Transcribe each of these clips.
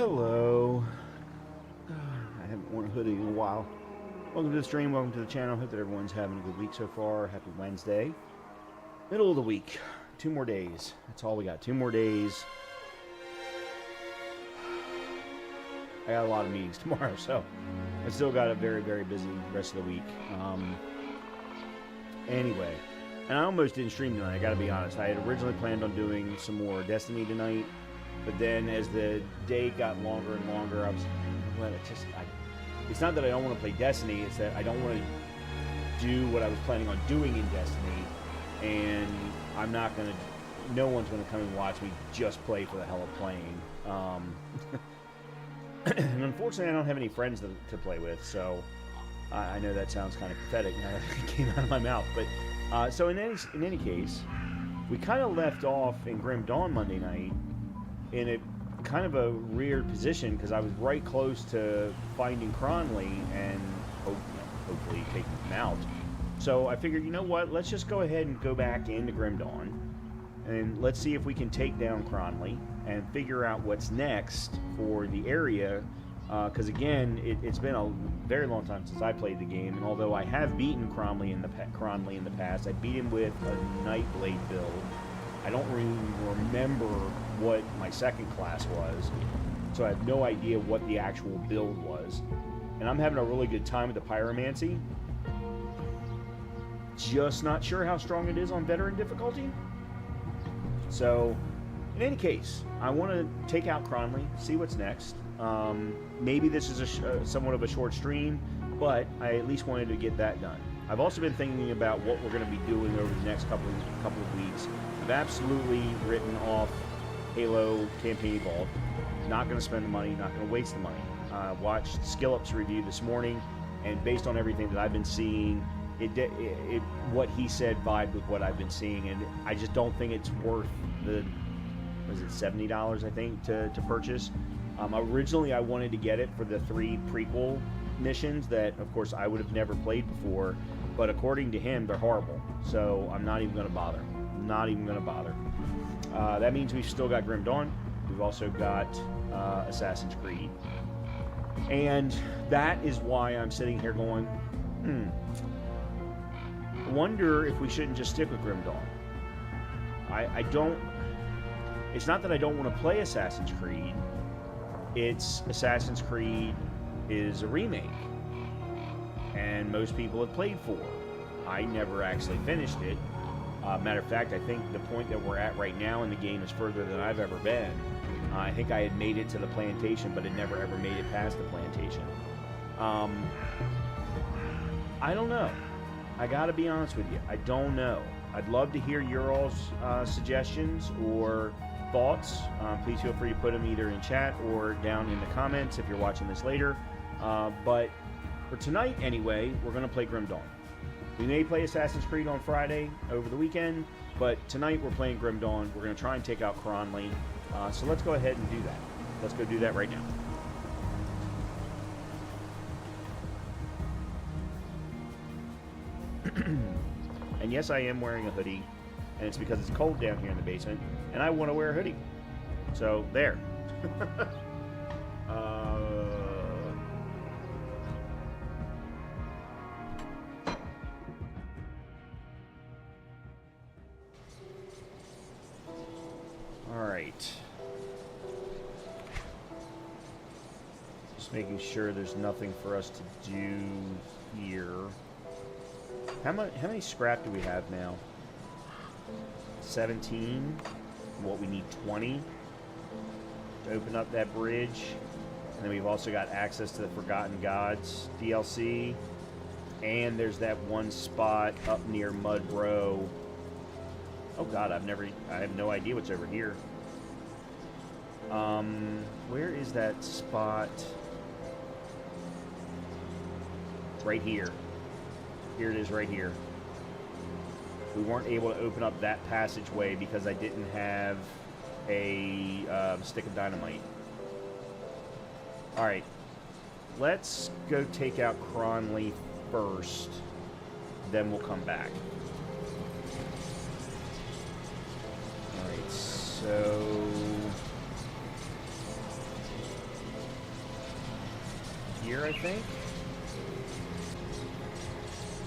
Hello. I haven't worn a hoodie in a while. Welcome to the stream, welcome to the channel. Hope that everyone's having a good week so far. Happy Wednesday. Middle of the week. 2 more days. That's all we got. 2 more days. I got a lot of meetings tomorrow, so I still got a very, very busy rest of the week. Anyway, and I almost didn't stream tonight, I gotta be honest. I had originally planned on doing some more Destiny tonight, but then as the day got longer and longer, I was well, it's not that I don't want to play Destiny, it's that I don't want to do what I was planning on doing in Destiny, and I'm not going to, no one's going to come and watch me just play for the hell of playing. And unfortunately, I don't have any friends to play with, so I know that sounds kind of pathetic. It came out of my mouth, but so in any case, we kind of left off in Grim Dawn Monday night in a kind of a weird position because I was right close to finding Cronley and hopefully taking him out. So I figured, you know what? Let's just go ahead and go back into Grim Dawn and let's see if we can take down Cronley and figure out what's next for the area. Because again, it's been a very long time since I played the game, and although I have beaten Cronley in the past, I beat him with a Nightblade build. I don't really remember what my second class was, so I have no idea what the actual build was. And I'm having a really good time with the Pyromancer. Just not sure how strong it is on veteran difficulty. So, in any case, I want to take out Cronley, see what's next. Maybe this is somewhat of a short stream, but I at least wanted to get that done. I've also been thinking about what we're going to be doing over the next couple of weeks. I've absolutely written off Halo Campaign Vault. Not going to spend the money, not going to waste the money. Watched SkillUp's review this morning, and based on everything that I've been seeing, what he said vibed with what I've been seeing, and I just don't think it's worth the, was it $70 I think to purchase. Originally I wanted to get it for the 3 prequel missions that of course I would have never played before, but according to him they're horrible, so I'm not even going to bother. Not even going to bother. That means we've still got Grim Dawn. We've also got Assassin's Creed. And that is why I'm sitting here going, wonder if we shouldn't just stick with Grim Dawn. I don't... It's not that I don't want to play Assassin's Creed. It's Assassin's Creed is a remake. And most people have played 4. I never actually finished it. Matter of fact, I think the point that we're at right now in the game is further than I've ever been. I think I had made it to the plantation, but had never ever made it past the plantation. I don't know. I gotta be honest with you. I don't know. I'd love to hear your all's suggestions or thoughts. Please feel free to put them either in chat or down in the comments if you're watching this later. But for tonight, anyway, we're going to play Grim Dawn. We may play Assassin's Creed on Friday over the weekend, but tonight we're playing Grim Dawn. We're going to try and take out Cronley. So let's go ahead and do that. Let's go do that right now. And yes, I am wearing a hoodie, and it's because it's cold down here in the basement, and I want to wear a hoodie. So, there. Alright. Just making sure there's nothing for us to do here. How many scrap do we have now? 17. What, we need 20 to open up that bridge. And then we've also got access to the Forgotten Gods DLC. And there's that one spot up near Mud Row. Oh god, I have no idea what's over here. Where is that spot? It's right here. Here it is right here. We weren't able to open up that passageway because I didn't have a stick of dynamite. Alright. Let's go take out Cronley first. Then we'll come back. Alright, so... here, I think.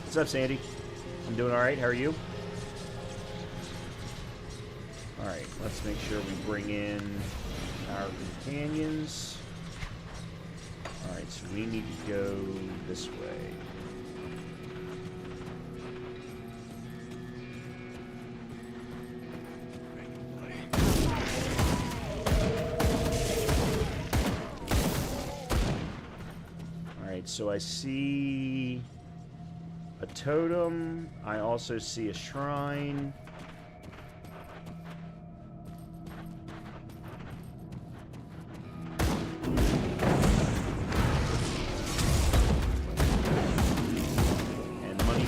What's up, Sandy? I'm doing all right. How are you? All right, let's make sure we bring in our companions. All right, so we need to go this way. All right, so I see a totem. I also see a shrine.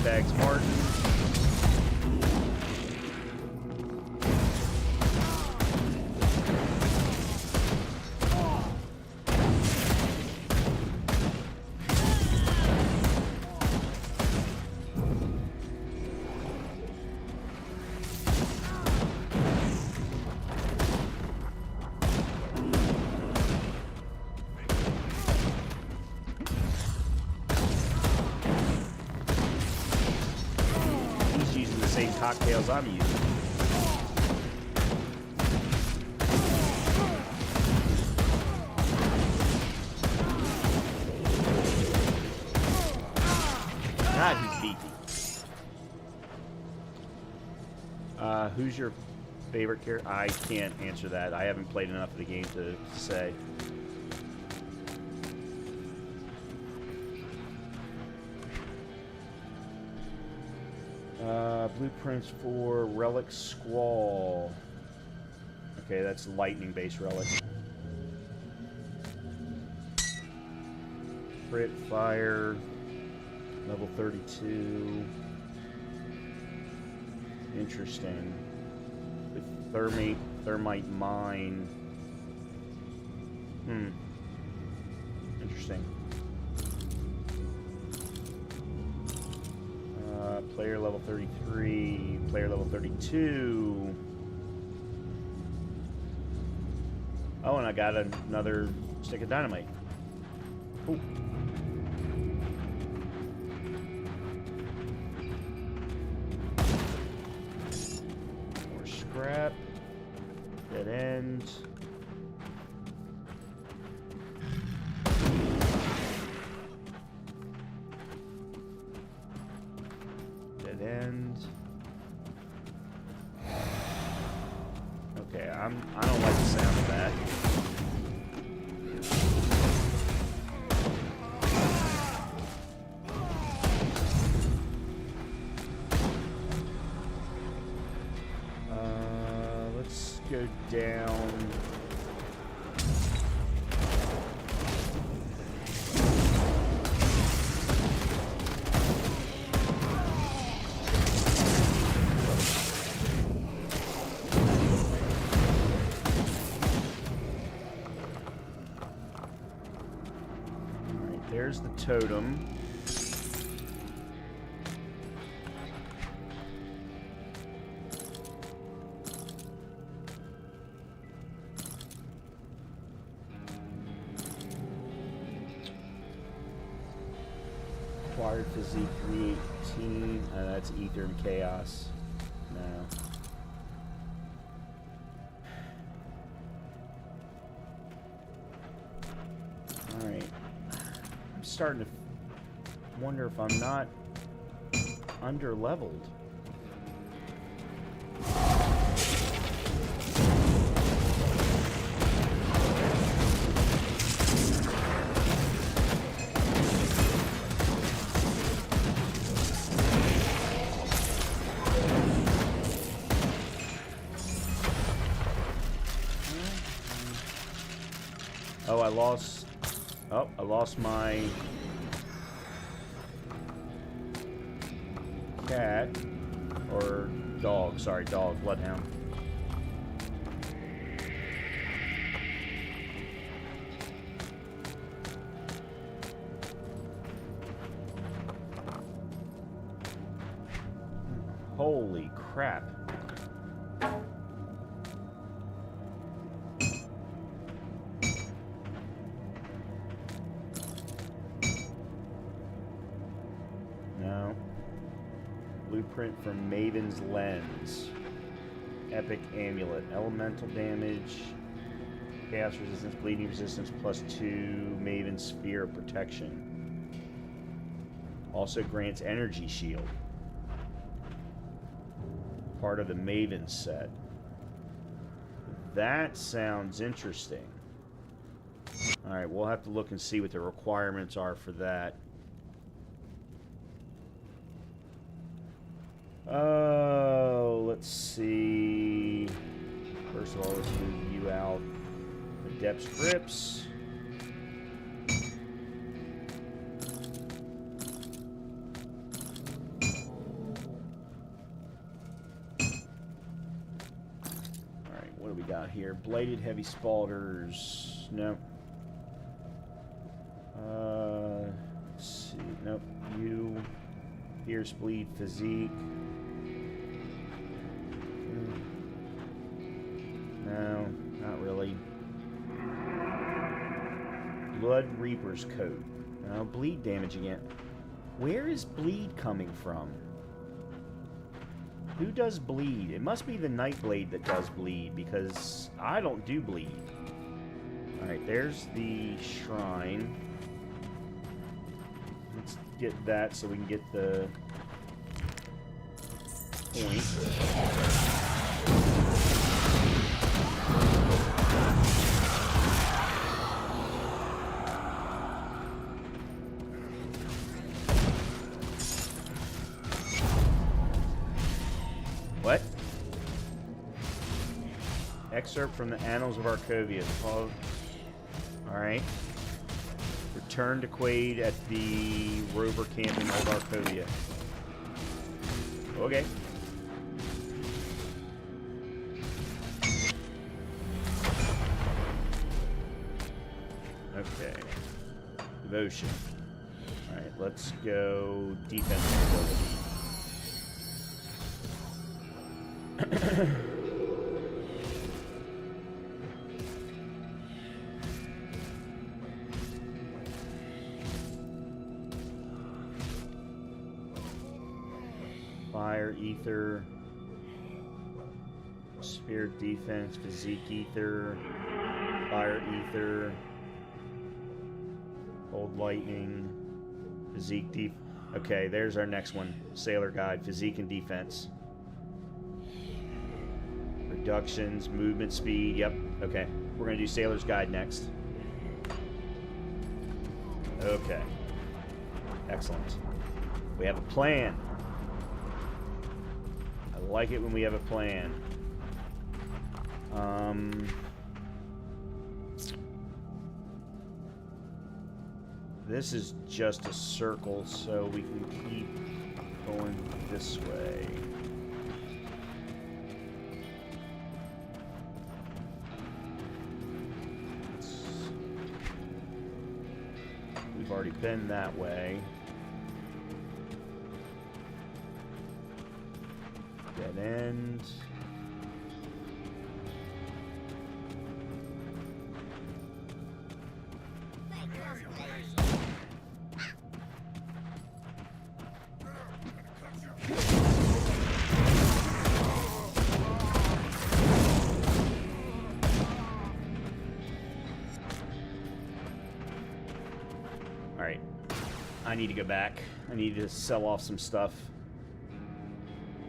Bags Martin. Cocktails I'm using. God, he's beefy. Who's your favorite character? I can't answer that. I haven't played enough of the game to say. Blueprints for Relic Squall. Okay, that's lightning-based relic. Crit fire, level 32. Interesting. With thermite mine. Interesting. Player level 33, player level 32. Oh, and I got another stick of dynamite. Cool. More scrap. Dead end. End. Okay, I don't like the sound of that. Let's go down. There's the totem. Acquired physique 318. That's ether and chaos. No. Starting to wonder if I'm not under-leveled. Oh, I lost my cat, or dog, sorry, dog, bloodhound. Holy crap. Blueprint from Maven's Lens. Epic Amulet. Elemental damage. Chaos resistance, bleeding resistance, +2. Maven Sphere of Protection. Also grants Energy Shield. Part of the Maven set. That sounds interesting. Alright, we'll have to look and see what the requirements are for that. Oh, let's see. First of all, let's move you out. Adept Grips. Alright, what do we got here? Bladed Heavy Spalders. Nope. Let's see. Nope. You. Pierce, Bleed, Physique. No, not really. Blood Reaper's Coat. No, bleed damage again. Where is bleed coming from? Who does bleed? It must be the Nightblade that does bleed, because I don't do bleed. Alright, there's the shrine. Let's get that so we can get the point. What? Excerpt from the Annals of Arcovia. Alright. Return to Quaid at the rover camp in Old Arcovia. Okay. Okay. Devotion. Alright, let's go defensive ability. Fire, Ether, Spirit Defense, Physique Ether, Fire Ether, Cold Lightning, Physique Def... Okay, there's our next one. Sailor Guide, Physique and Defense. Reductions, movement speed, yep, okay. We're going to do Sailor's Guide next. Okay. Excellent. We have a plan. I like it when we have a plan. This is just a circle, so we can keep going this way. We've already been that way. Dead end. Alright. I need to go back. I need to sell off some stuff.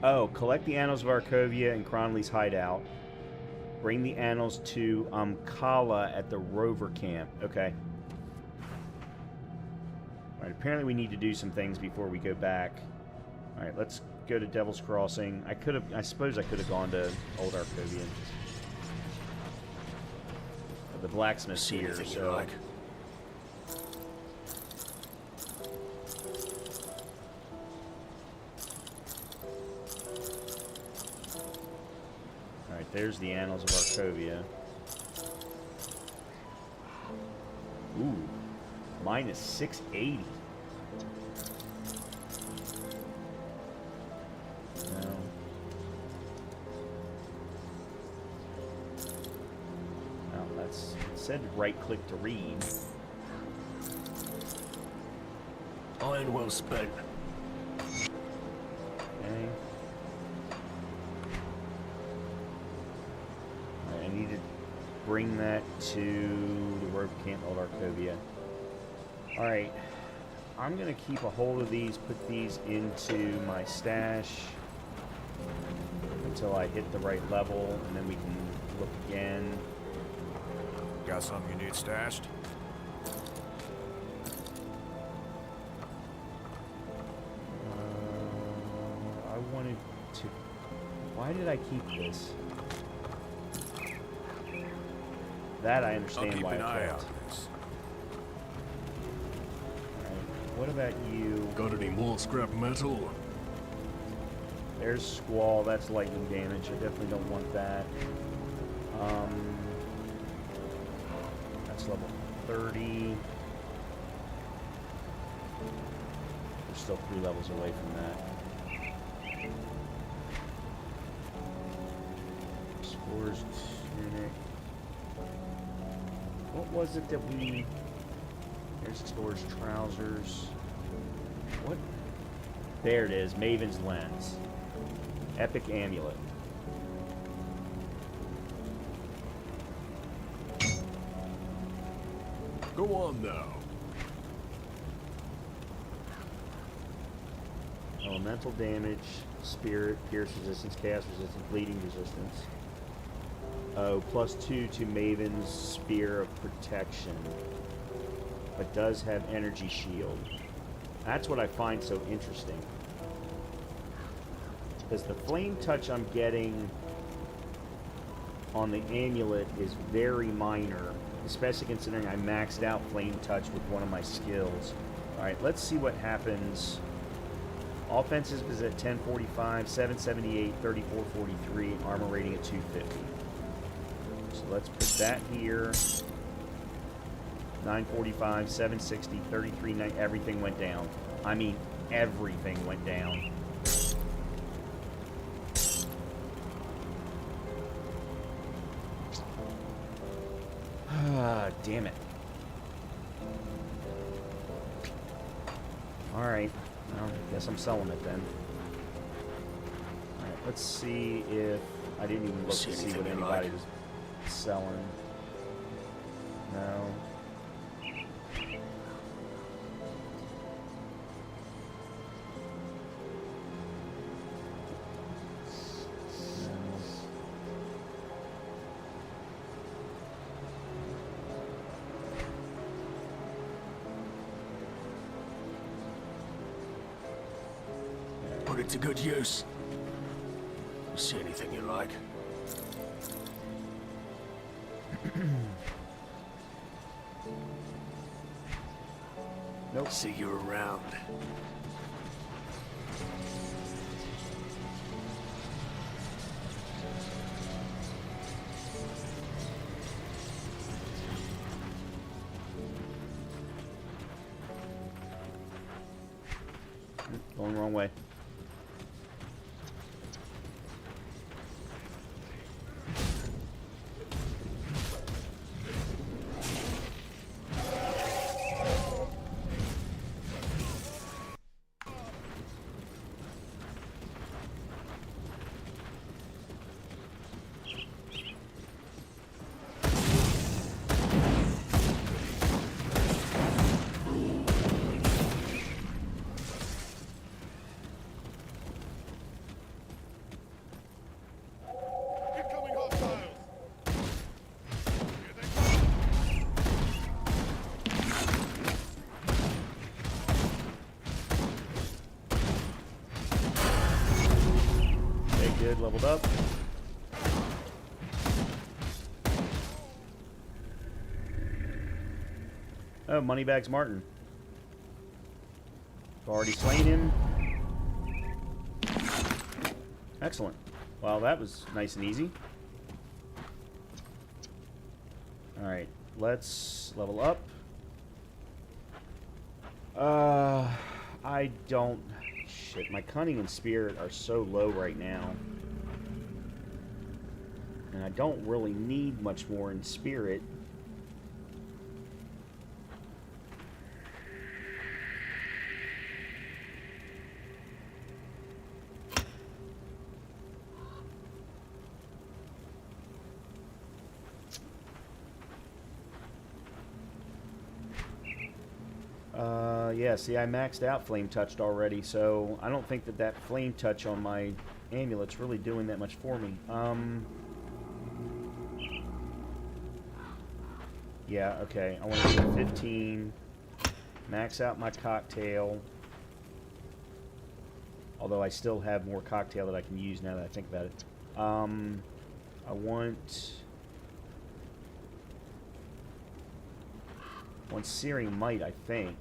Oh, collect the Annals of Arcovia and Cronley's hideout. Bring the Annals to Kala at the rover camp. Okay. Alright, apparently we need to do some things before we go back. Alright, let's go to Devil's Crossing. I suppose I could have gone to Old Arcovia. But the blacksmith's here, so... Like. There's the Annals of Arcovia. Ooh. Minus 680. No. Well, that's... It said right-click to read. Iron well spent. Okay. bring that to the rope can't hold Arcovia. Alright. I'm going to keep a hold of these, put these into my stash until I hit the right level, and then we can look again. Got something you need stashed? I wanted to... Why did I keep this? That I understand I'll keep why an I eye kept. out for this. Alright, what about you? Got any more scrap metal? There's Squall, that's lightning damage. I definitely don't want that. That's level 30. We're still 3 levels away from that. Spores tunic. What was it that we... There's Spores trousers. What? There it is, Maven's Lens. Epic amulet. Go on now. Elemental damage, spirit, pierce resistance, chaos resistance, bleeding resistance. Oh, +2 to Maven's Spear of Protection. But does have energy shield. That's what I find so interesting. Because the flame touch I'm getting on the amulet is very minor, especially considering I maxed out flame touch with one of my skills. Alright, let's see what happens. Offensive is at 1045, 778, 3443, armor rating at 250. So let's put that here. 945, 760, 33, everything went down. I mean, everything went down. Ah, damn it. Alright. Well, I guess I'm selling it then. Alright, let's see if... I didn't even look to see what anybody was selling. No. Put it to good use. See anything you like? Nope. See you around. Going the wrong way. Good, leveled up. Oh, Moneybags Martin. Already slain him. Excellent. Well, that was nice and easy. Alright, let's level up. I don't... Shit, my cunning and spirit are so low right now. And I don't really need much more in spirit. Yeah, see, I maxed out Flame Touched already, so I don't think that that Flame Touch on my amulet's really doing that much for me. Yeah, okay. I want to do 15. Max out my cocktail. Although I still have more cocktail that I can use now that I think about it. I want Searing Might, I think.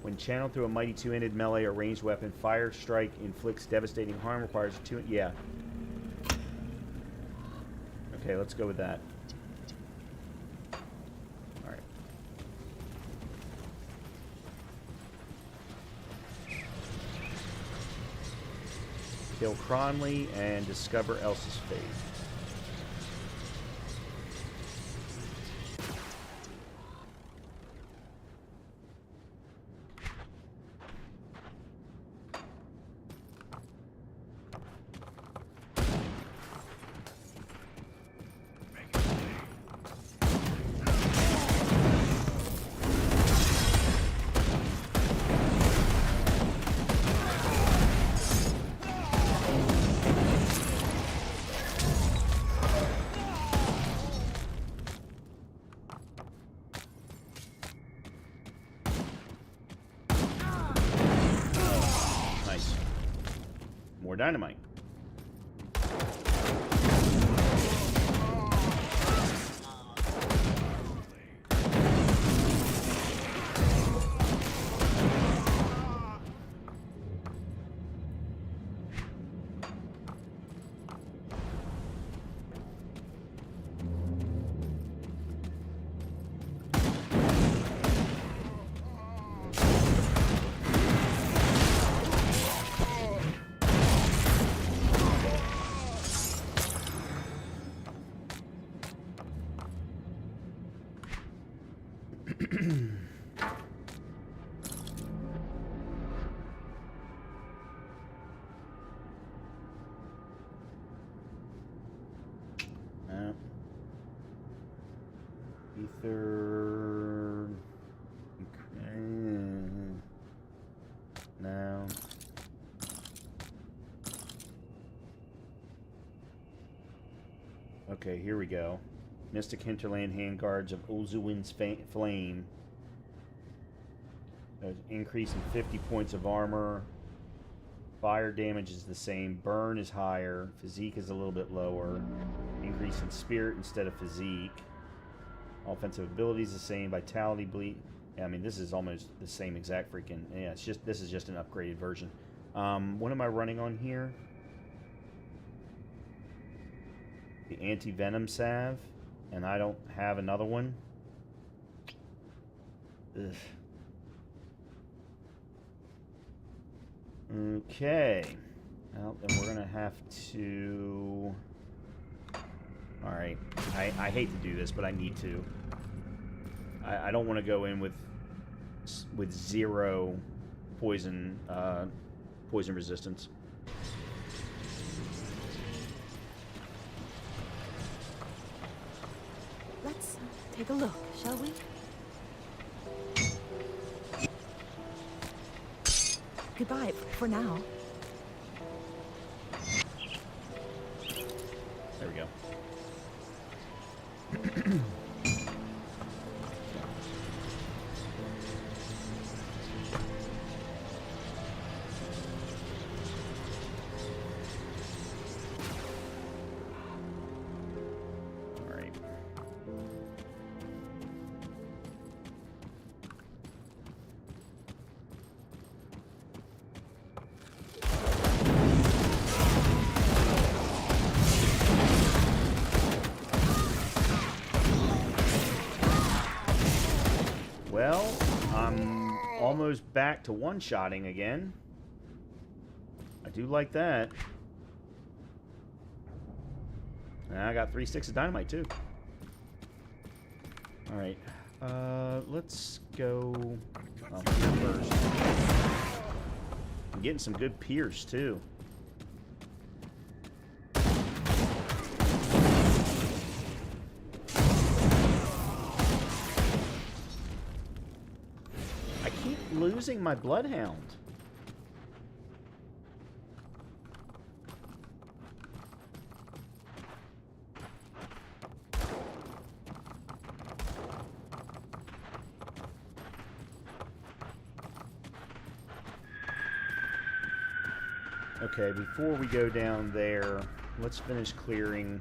When channeled through a mighty two-handed melee or ranged weapon, Fire Strike inflicts devastating harm, requires two... Yeah. Okay, let's go with that. Alright. Kill Cronley and discover Elsa's fate. More dynamite. Ether. No. Okay, here we go. Mystic Hinterland Handguards of Ulzuin's Flame. There's an increase in 50 points of armor. Fire damage is the same. Burn is higher. Physique is a little bit lower. Increase in spirit instead of physique. Offensive ability is the same. Vitality bleed. Yeah, I mean, this is almost the same exact freaking... Yeah, it's just... This is just an upgraded version. What am I running on here? The anti-venom salve. And I don't have another one. Ugh. Okay. Well, then we're going to have to... Alright. I hate to do this, but I need to. I don't want to go in with zero poison resistance. Let's take a look, shall we? Goodbye for now. There we go. Well, I'm almost back to one-shotting again. I do like that. And I got 3 sticks of dynamite, too. Alright. Let's go... Well, here first. I'm getting some good pierce, too. losing my bloodhound. Okay, before we go down there, let's finish clearing.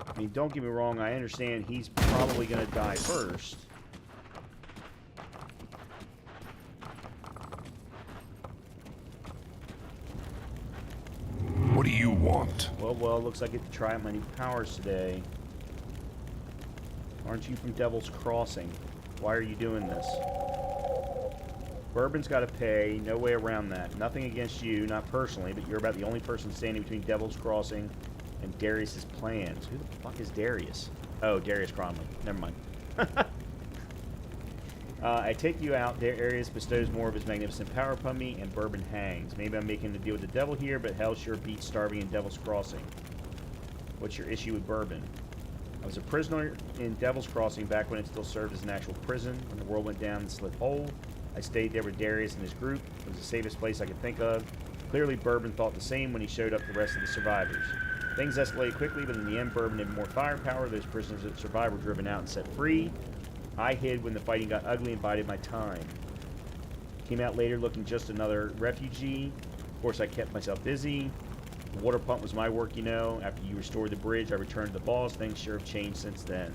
I mean, don't get me wrong, I understand he's probably going to die first. What do you want? Well, looks like I get to try out my new powers today. Aren't you from Devil's Crossing? Why are you doing this? Bourbon's got to pay, no way around that. Nothing against you, not personally, but you're about the only person standing between Devil's Crossing and Darius's plans. Who the fuck is Darius? Oh, Darius Cronley. Never mind. I take you out. Darius bestows more of his magnificent power upon me, and Bourbon hangs. Maybe I'm making a deal with the devil here, but hell sure beats starving in Devil's Crossing. What's your issue with Bourbon? I was a prisoner in Devil's Crossing back when it still served as an actual prison. When the world went down the slit hole, I stayed there with Darius and his group. It was the safest place I could think of. Clearly, Bourbon thought the same when he showed up the rest of the survivors. Things escalated quickly, but in the end, Bourbon had more firepower. Those prisoners that survived were driven out and set free. I hid when the fighting got ugly and bided my time. Came out later looking just another refugee. Of course, I kept myself busy. The water pump was my work, you know. After you restored the bridge, I returned to the boss. Things sure have changed since then.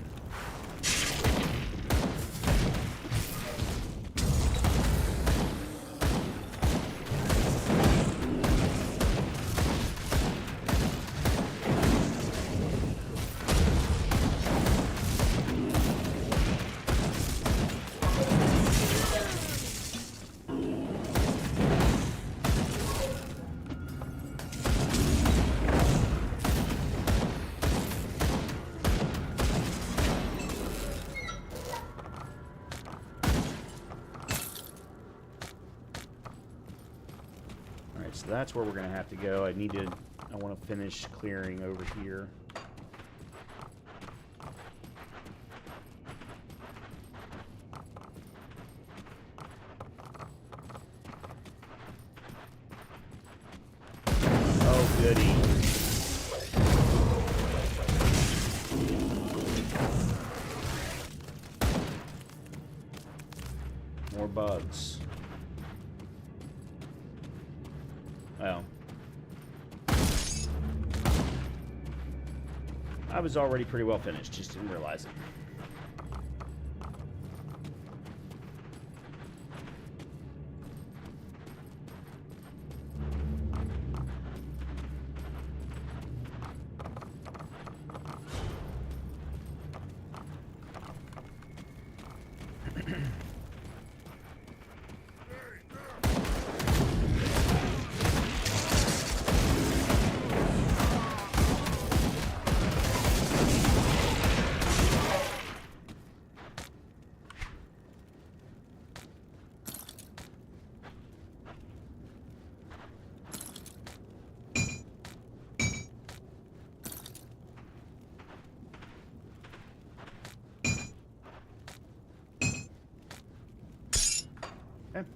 So that's where we're going to have to go. I want to finish clearing over here. Oh, goody. More bugs. Well, I was already pretty well finished, just didn't realize it. Okay.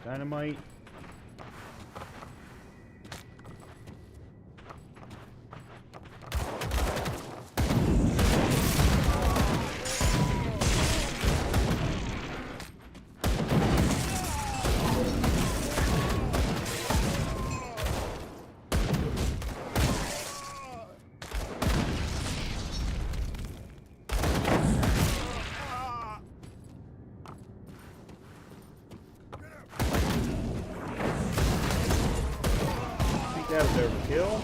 Dynamite. That was overkill.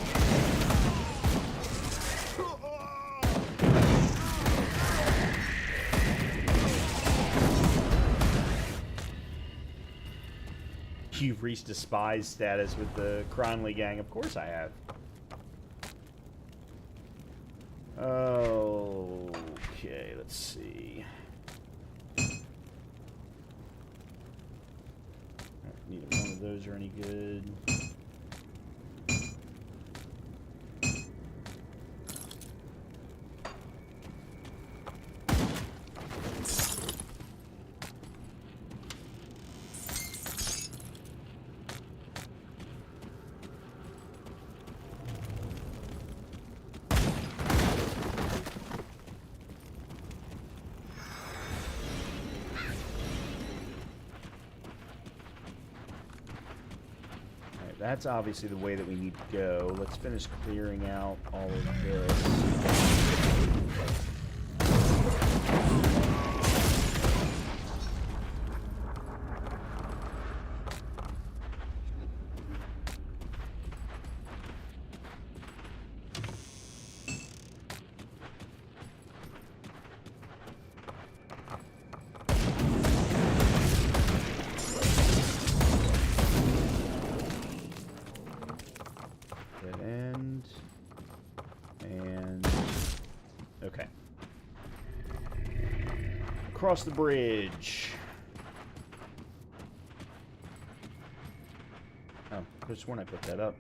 You've reached a spy status with the Cronley gang. Of course I have. Okay, let's see. Neither one of those are any good. That's obviously the way that we need to go. Let's finish clearing out all of this. Okay. Across the bridge. Oh, I just when I put that up.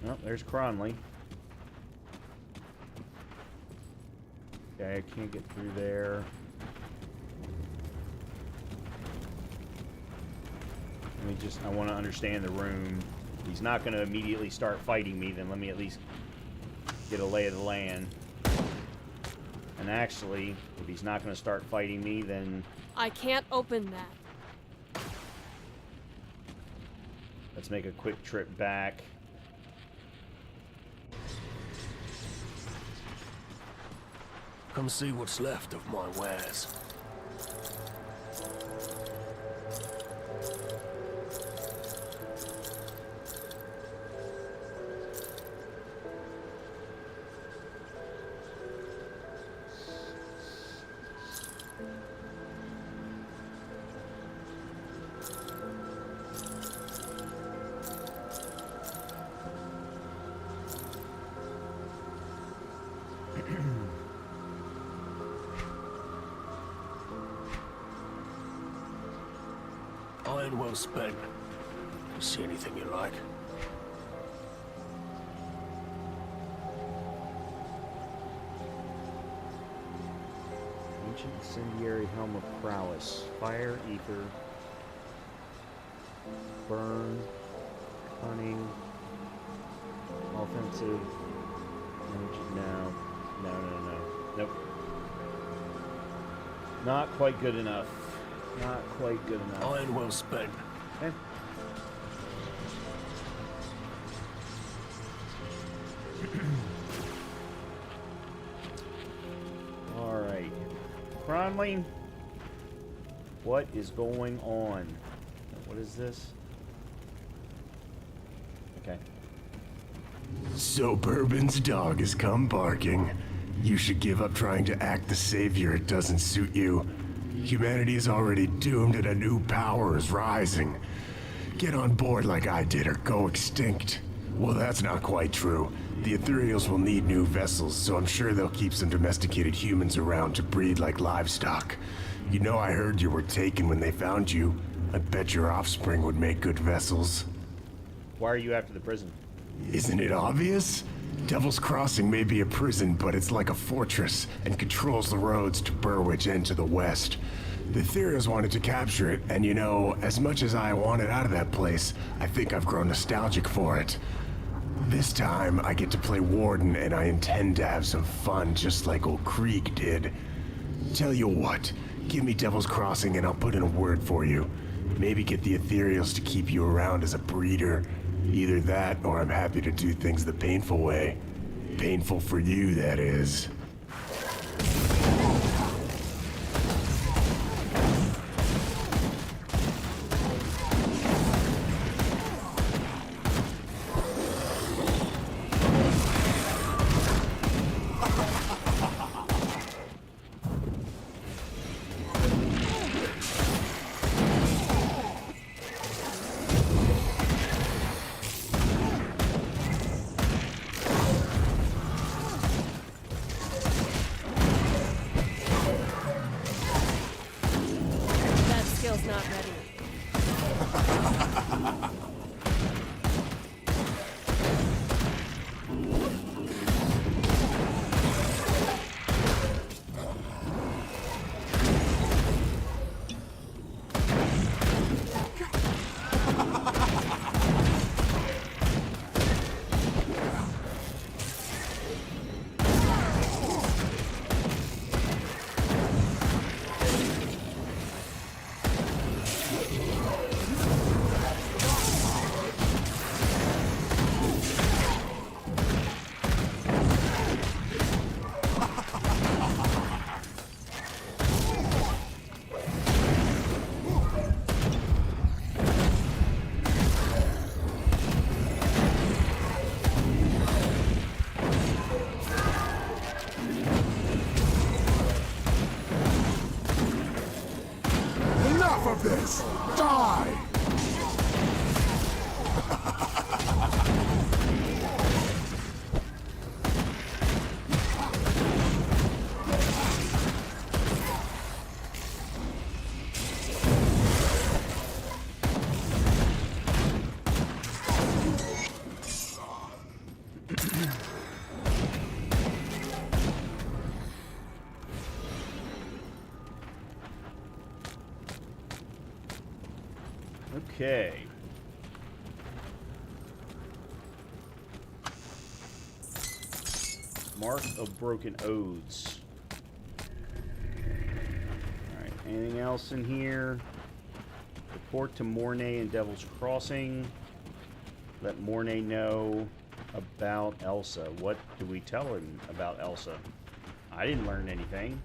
Well, there's Cronley. Okay, I can't get through there. I want to understand the room. If he's not going to immediately start fighting me, then let me at least get a lay of the land. And actually, if he's not going to start fighting me, then... I can't open that. Let's make a quick trip back. Come see what's left of my wares. Iron well spent. You see anything you like? Ancient incendiary helm of prowess. Fire, ether, burn, cunning, offensive. No. Nope. Not quite good enough. Not quite good enough. Iron well spent. Okay. Alright. Cronley, what is going on? What is this? Okay. So Bourbon's dog has come barking. You should give up trying to act the savior. It doesn't suit you. Humanity is already doomed and a new power is rising. Get on board like I did or go extinct. Well, that's not quite true. The Ethereals will need new vessels, so I'm sure they'll keep some domesticated humans around to breed like livestock. You know, I heard you were taken when they found you. I bet your offspring would make good vessels. Why are you after the prison? Isn't it obvious? Devil's Crossing may be a prison, but it's like a fortress and controls the roads to Burwich and to the west. The Ethereals wanted to capture it, and you know, as much as I wanted out of that place, I think I've grown nostalgic for it. This time, I get to play Warden, and I intend to have some fun just like old Krieg did. Tell you what, give me Devil's Crossing and I'll put in a word for you. Maybe get the Ethereals to keep you around as a breeder. Either that, or I'm happy to do things the painful way. Painful for you, that is. That skill's not ready. Enough of this! Die! Okay. Mark of Broken Oaths. Alright, anything else in here? Report to Mornay and Devil's Crossing. Let Mornay know about Elsa. What do we tell him about Elsa? I didn't learn anything.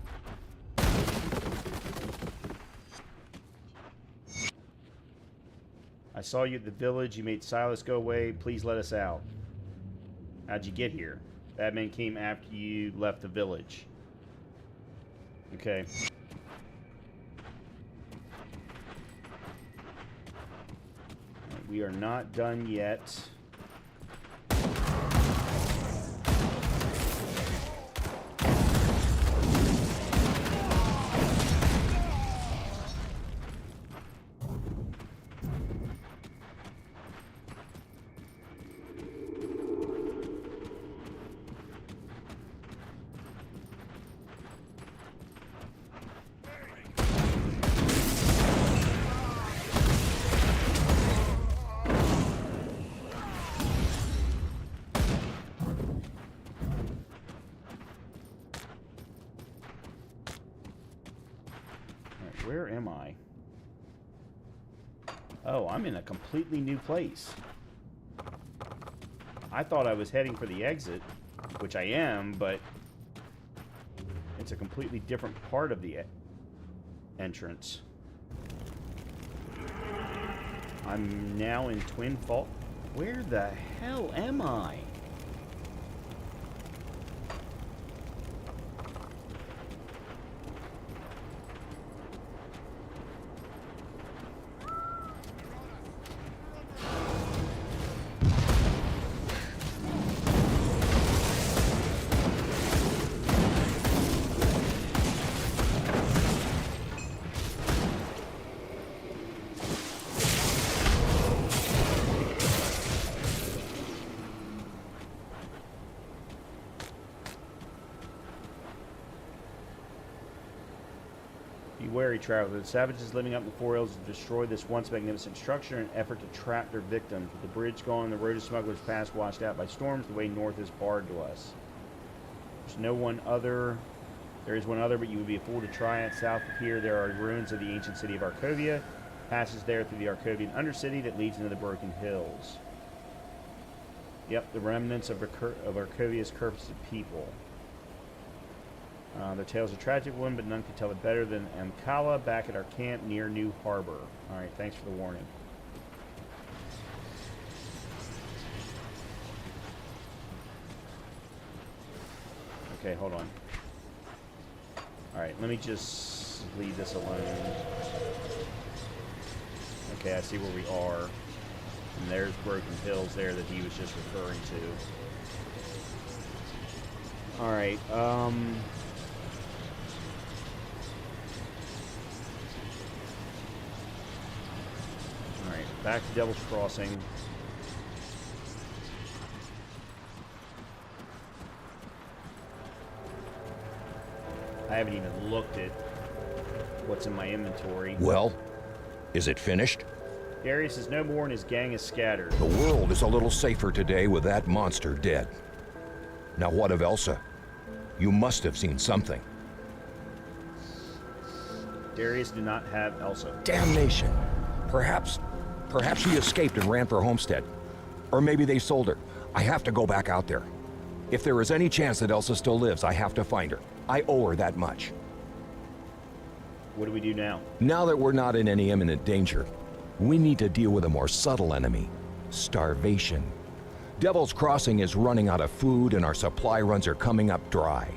I saw you at the village. You made Silas go away. Please let us out. How'd you get here? Batman came after you left the village. Okay. Right, we are not done yet. Where am I? Oh, I'm in a completely new place. I thought I was heading for the exit, which I am, but it's a completely different part of the entrance. I'm now in Twin Falls. Where the hell am I? Be wary, traveler. The savages living up in the foothills have destroyed this once magnificent structure in an effort to trap their victims. With the bridge gone, the road of smugglers past washed out by storms, the way north is barred to us. There's no one other. There is one other, but you would be a fool to try it. South of here, there are ruins of the ancient city of Arkovia. Passes there through the Arkovian undercity that leads into the Broken Hills. Yep, the remnants of Arkovia's cursed people. Their tales are tragic one, but none could tell it better than Amkala back at our camp near New Harbor. Alright, thanks for the warning. Okay, hold on. Alright, let me just leave this alone. Okay, I see where we are. And there's Broken Hills there that he was just referring to. Alright, Alright, back to Devil's Crossing. I haven't even looked at what's in my inventory. Well, is it finished? Darius is no more and his gang is scattered. The world is a little safer today with that monster dead. Now what of Elsa? You must have seen something. Darius did not have Elsa. Damnation! Perhaps she escaped and ran for Homestead. Or maybe they sold her. I have to go back out there. If there is any chance that Elsa still lives, I have to find her. I owe her that much. What do we do now? Now that we're not in any imminent danger, we need to deal with a more subtle enemy. Starvation. Devil's Crossing is running out of food and our supply runs are coming up dry.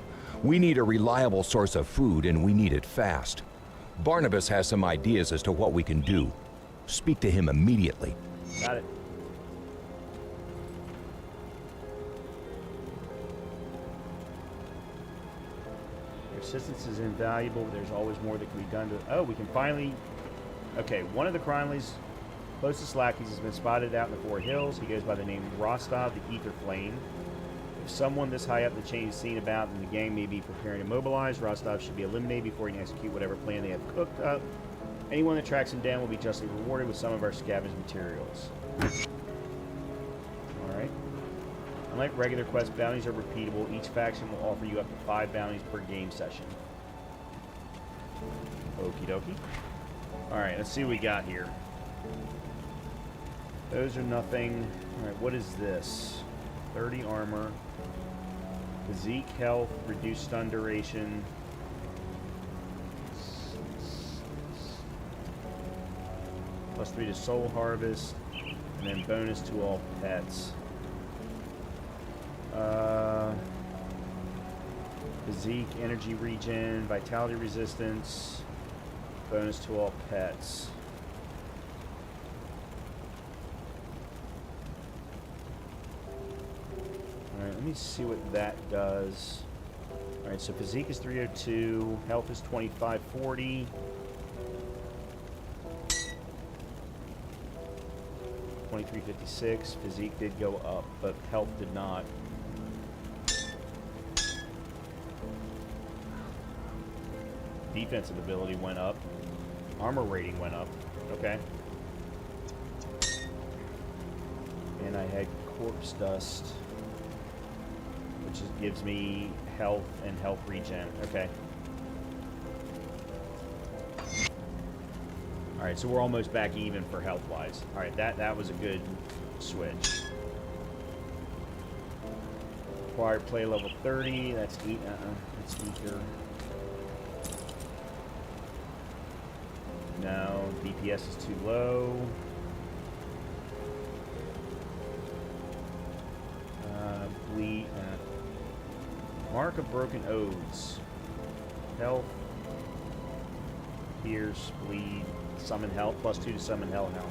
We need a reliable source of food and we need it fast. Barnabas has some ideas as to what we can do. Speak to him immediately. Got it. Your assistance is invaluable, but there's always more that can be done to... Oh, we can finally... Okay, one of the Cronleys, closest lackeys, has been spotted out in the Four Hills. He goes by the name Rostov the Ether Flame. If someone this high up the chain is seen about, then the gang may be preparing to mobilize. Rostov should be eliminated before he can execute whatever plan they have cooked up. Anyone that tracks him down will be justly rewarded with some of our scavenged materials. Alright. Unlike regular quests, bounties are repeatable. Each faction will offer you up to 5 bounties per game session. Okie dokie. Alright, let's see what we got here. Those are nothing. Alright, what is this? 30 armor. Physique, health, reduced stun duration. +3 to soul harvest. And then bonus to all pets. Physique, energy regen, vitality resistance. Bonus to all pets. Alright, let me see what that does. Alright, so physique is 302, health is 2540. $23.56. Physique did go up, but health did not. Defensive ability went up. Armor rating went up. Okay. And I had corpse dust, which gives me health and health regen. Okay. Alright, so we're almost back even for health-wise. Alright, that was a good switch. Required play level 30. That's that's weaker. No, DPS is too low. Bleed. Mark of Broken Oaths. Health. Pierce, bleed, summon health, +2 to summon hell now.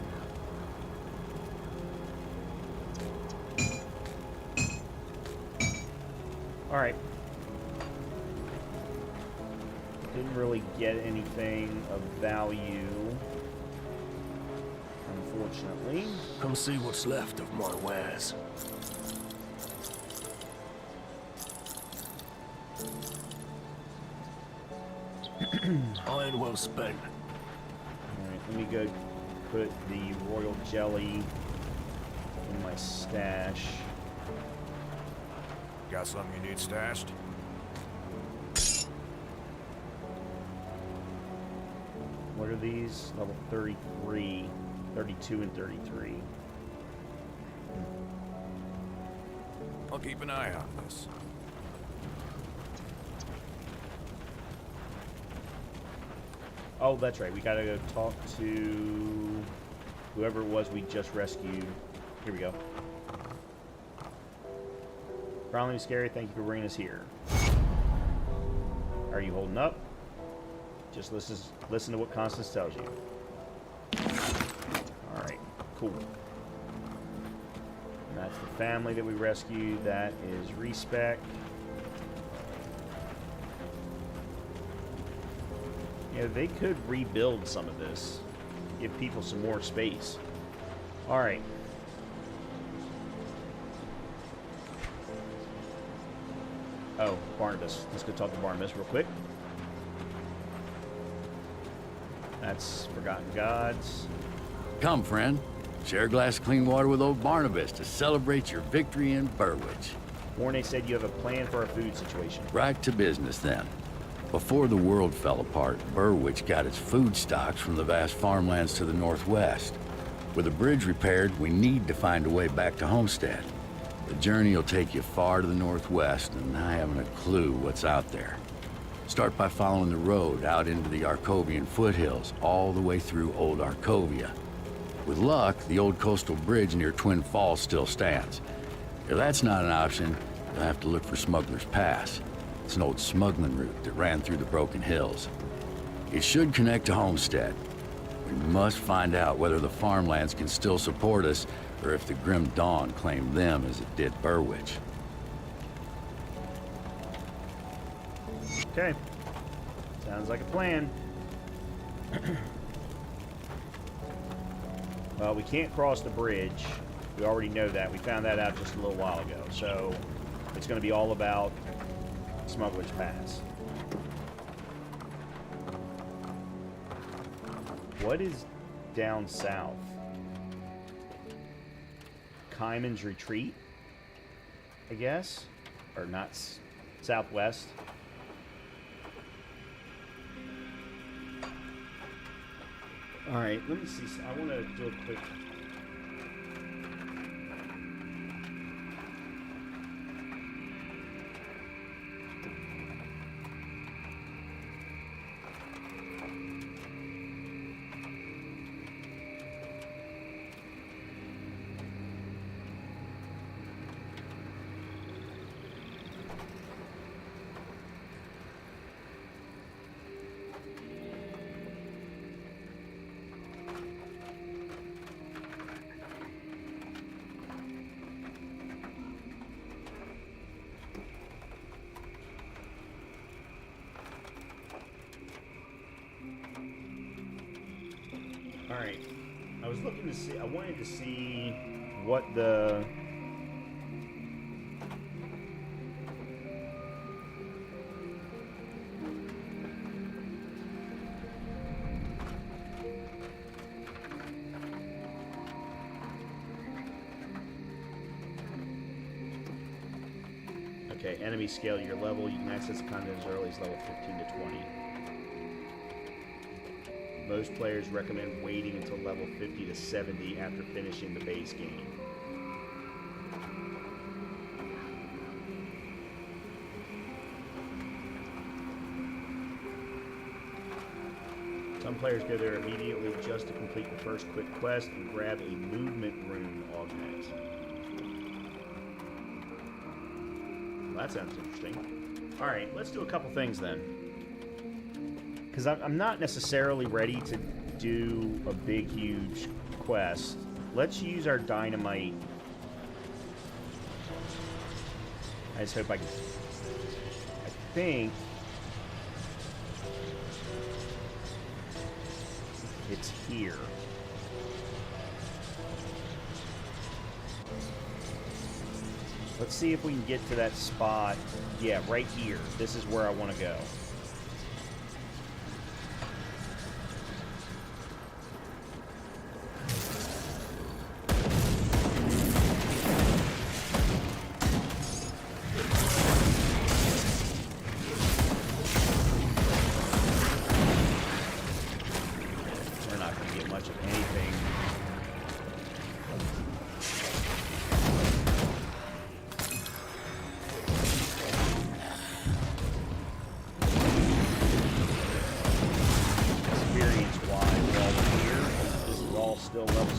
Alright. Didn't really get anything of value, unfortunately. Come see what's left of my wares. All ain't well spent. Alright, let me go put the royal jelly in my stash. Got something you need stashed? What are these? Level 33, 32, and 33. I'll keep an eye on this. Oh, that's right. We gotta go talk to whoever it was we just rescued. Here we go. Cronley Scary, thank you for bringing us here. Are you holding up? Just listen to what Constance tells you. Alright, cool. And that's the family that we rescued. That is Respec. Yeah, they could rebuild some of this. Give people some more space. Alright. Oh, Barnabas. Let's go talk to Barnabas real quick. That's Forgotten Gods. Come, friend. Share a glass of clean water with old Barnabas to celebrate your victory in Burwitch. Mornay said you have a plan for our food situation. Right to business, then. Before the world fell apart, Burwitch got its food stocks from the vast farmlands to the northwest. With a bridge repaired, we need to find a way back to Homestead. The journey will take you far to the northwest, and I haven't a clue what's out there. Start by following the road out into the Arcovian foothills, all the way through Old Arcovia. With luck, the old coastal bridge near Twin Falls still stands. If that's not an option, you'll have to look for Smuggler's Pass. It's an old smuggling route that ran through the Broken Hills. It should connect to Homestead. We must find out whether the farmlands can still support us, or if the Grim Dawn claimed them as it did Burwitch. Okay. Sounds like a plan. Well, we can't cross the bridge. We already know that. We found that out just a little while ago. So it's going to be all about Smuggler's Pass. What is down south? Kyman's Retreat, I guess? Or not, southwest. Alright, let me see. I want to do a quick... Alright, I was looking to see, I wanted to see what the... Okay, enemy scale your level. You can access content as early as level 15 to 20. Most players recommend waiting until level 50 to 70 after finishing the base game. Some players go there immediately just to complete the first quick quest and grab a movement rune augment. Well, that sounds interesting. Alright, let's do a couple things then. Because I'm not necessarily ready to do a big, huge quest. Let's use our dynamite. I just hope I can... I think... it's here. Let's see if we can get to that spot. Yeah, right here. This is where I want to go.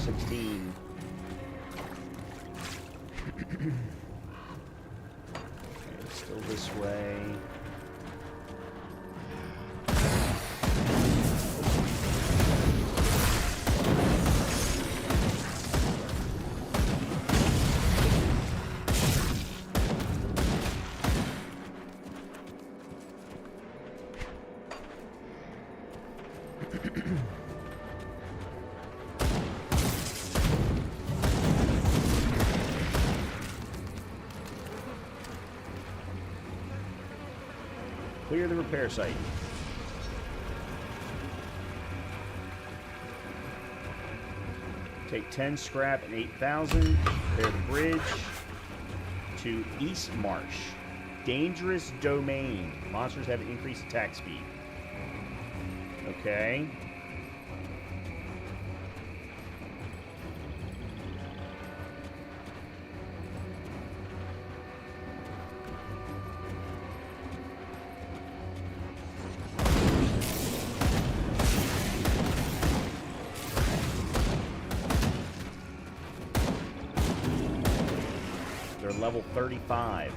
16. Okay, still this way. Clear the repair site. Take 10 scrap and 8,000. Repair the bridge to East Marsh. Dangerous domain. Monsters have increased attack speed. Okay. They're level 35.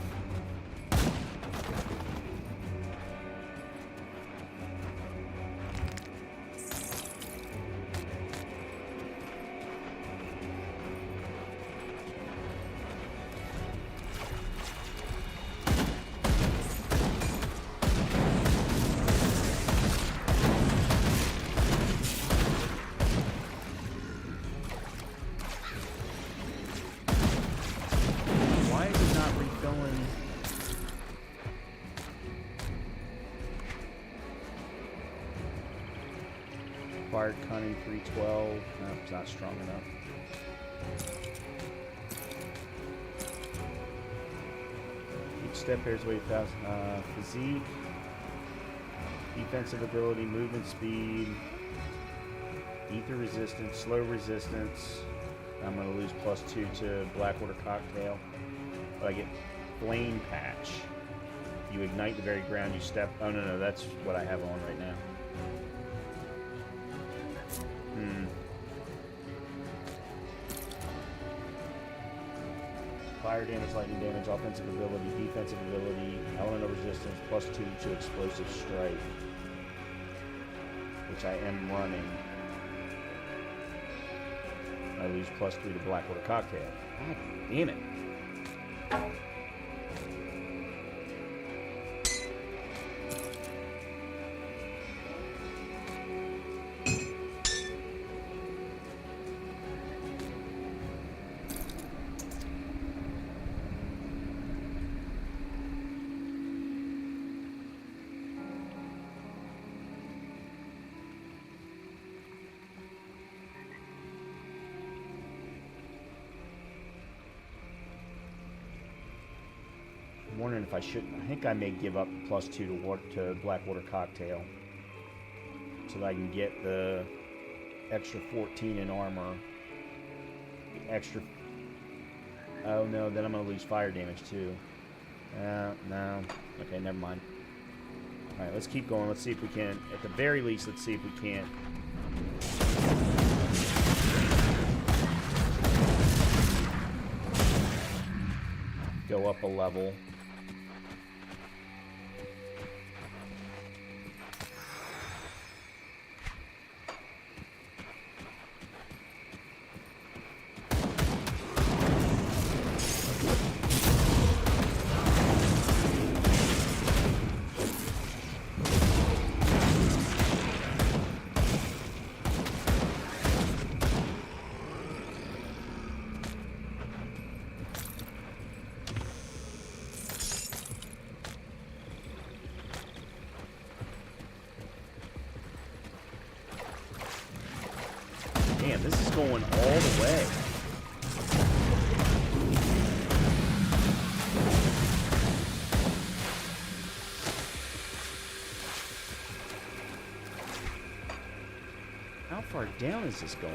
Why is it not refilling? Acquired cunning 312. Nope, it's not strong enough. Each step bears weight 1,000. Physique, defensive ability, movement speed, ether resistance, slow resistance. I'm going to lose +2 to Blackwater Cocktail. But I get Flame Patch. You ignite the very ground you step. Oh, no, that's what I have on right now. Fire damage, lightning damage, offensive ability, defensive ability, elemental resistance, +2 to explosive strike. Which I am running. I lose +3 to Blackwater Cocktail. God damn it. I'm wondering if I shouldn't. I think I may give up +2 to Blackwater Cocktail so that I can get the extra 14 in armor. The extra. Oh no, then I'm gonna lose fire damage too. No. Okay, never mind. All right, let's keep going. Let's see if we can. At the very least, let's see if we can't. Go up a level. Damn, this is going all the way. How far down is this going?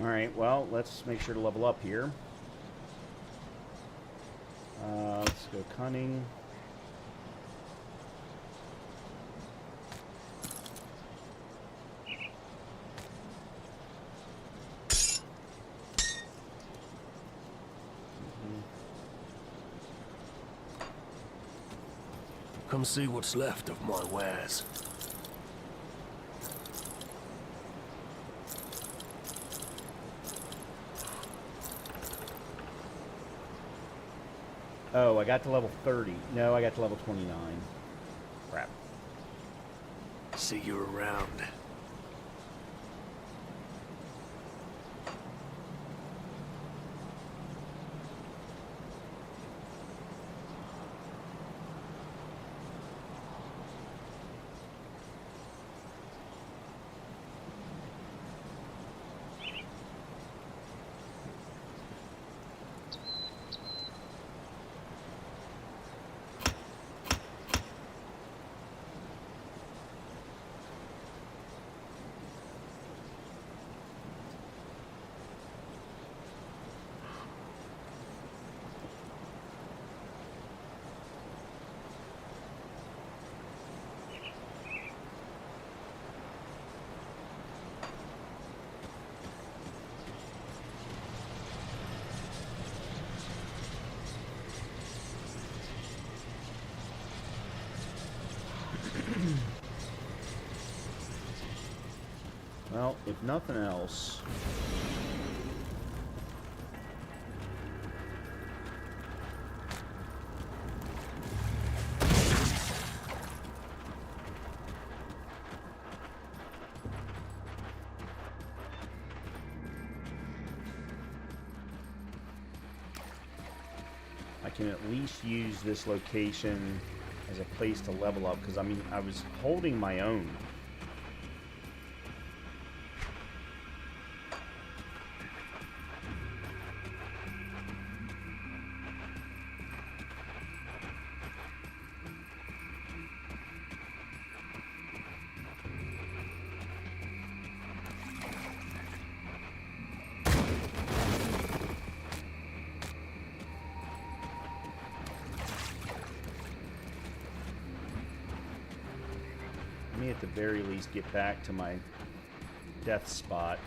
Alright, well, let's make sure to level up here. Let's go cunning. Come see what's left of my wares. Oh, I got to level 30. No, I got to level 29. Crap. See you around. Well, if nothing else... I can at least use this location as a place to level up, because I mean, I was holding my own. At the very least get back to my death spot.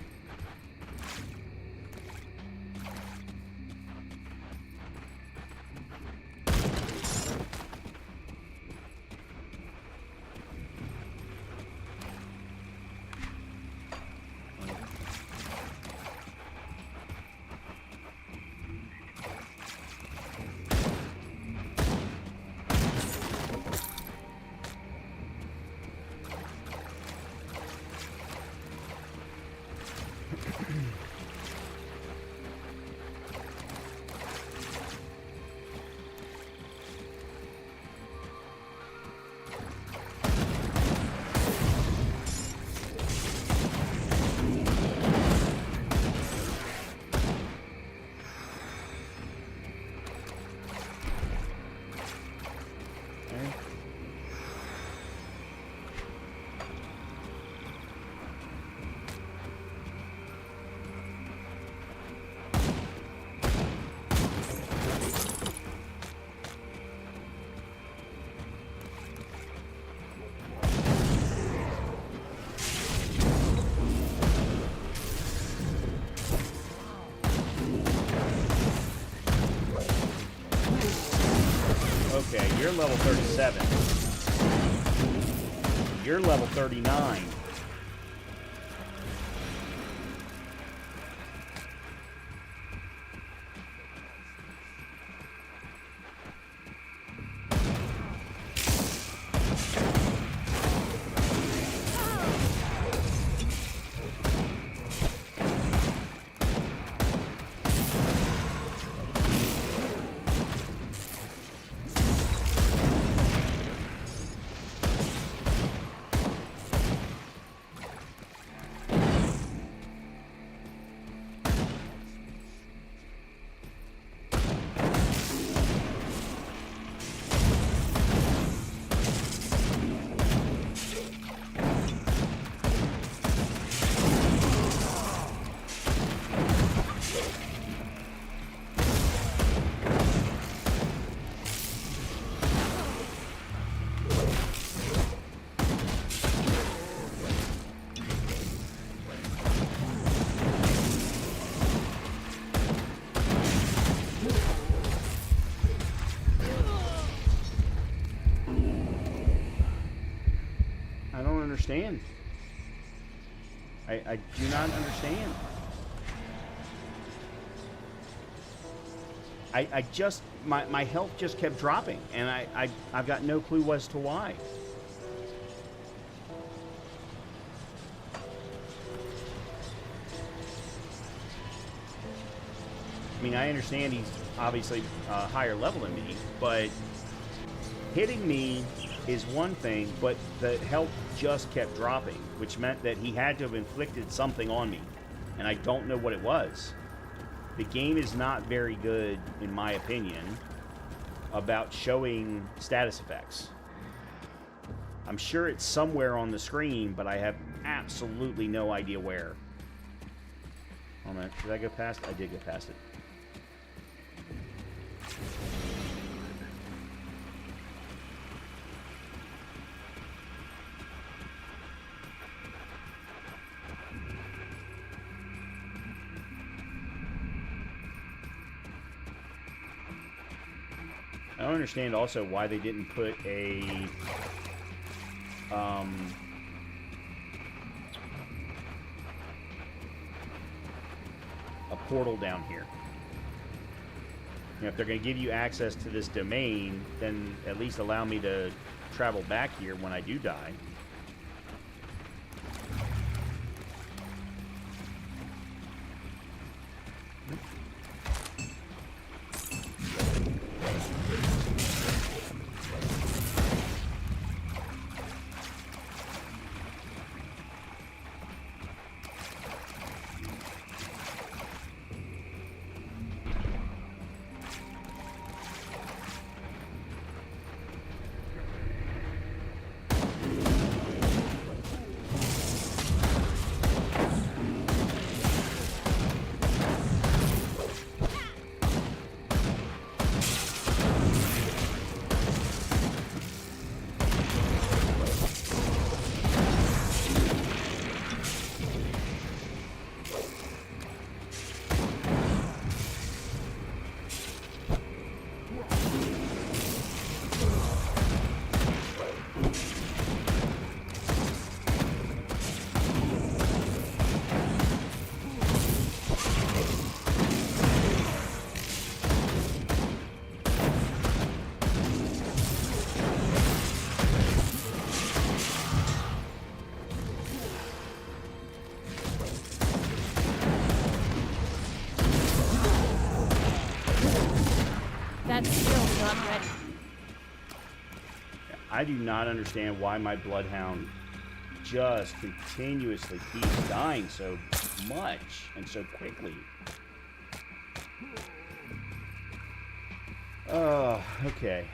Okay, you're level 37. You're level 39. understand. I do not understand. I just, my health just kept dropping, and I've got no clue as to why. I mean, I understand he's obviously higher level than me, but hitting me is one thing, but the health just kept dropping, which meant that he had to have inflicted something on me, and I don't know what it was. The game is not very good, in my opinion, about showing status effects. I'm sure it's somewhere on the screen, but I have absolutely no idea where. Oh man, did I go past? I did go past it. I don't understand also why they didn't put a portal down here. You know, if they're going to give you access to this domain, then at least allow me to travel back here when I do die. That's still not ready. I do not understand why my Bloodhound just continuously keeps dying so much and so quickly. Oh, okay.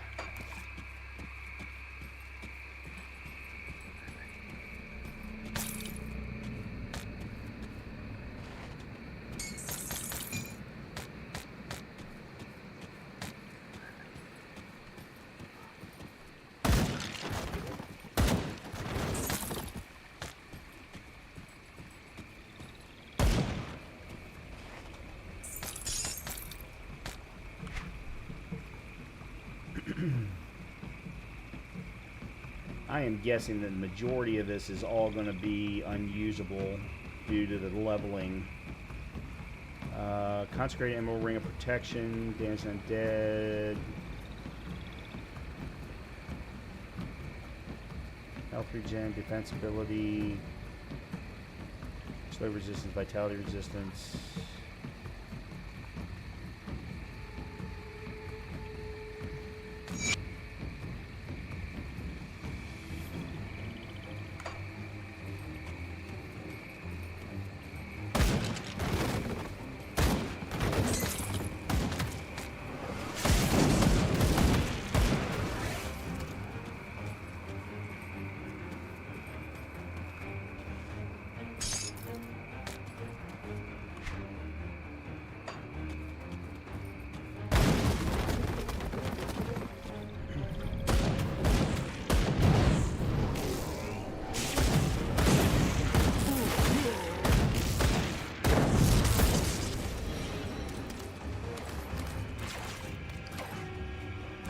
I am guessing that the majority of this is all going to be unusable due to the leveling. Consecrated Emerald Ring of Protection, Damage Undead. Health regen, defense ability, slow resistance, vitality resistance.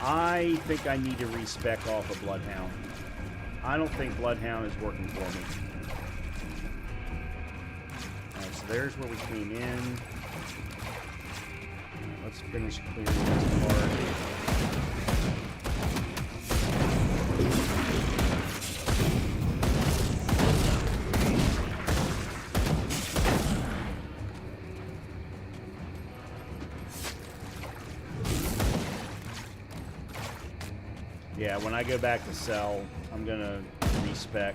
I think I need to respec off a Bloodhound. I don't think Bloodhound is working for me. Alright, so there's where we came in. Let's finish clearing this part. Yeah, when I go back to sell, I'm gonna respec.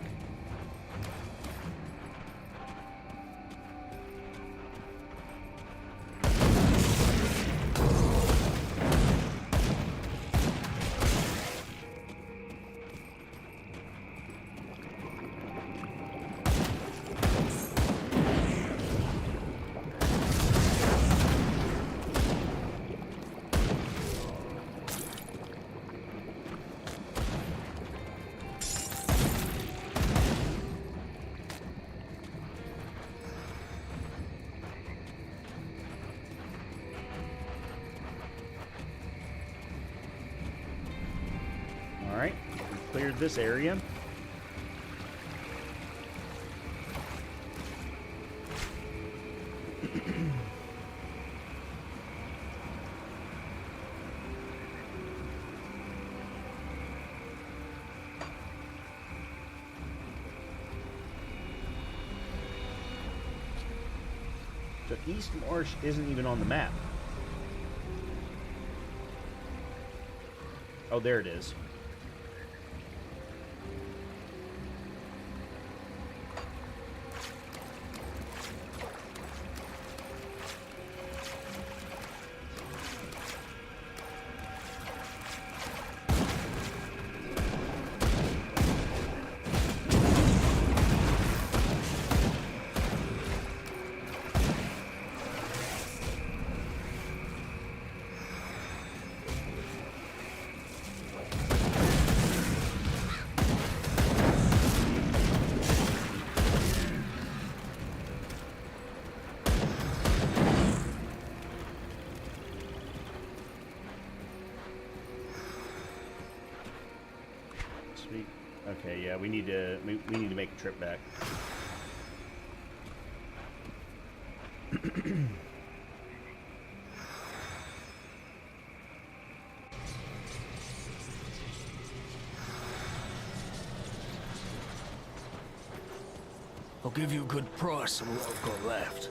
Alright, we cleared this area. So East Marsh isn't even on the map. Oh, there it is. Sweet. Okay, yeah, we need to make a trip back. I'll give you a good price on what I've got left.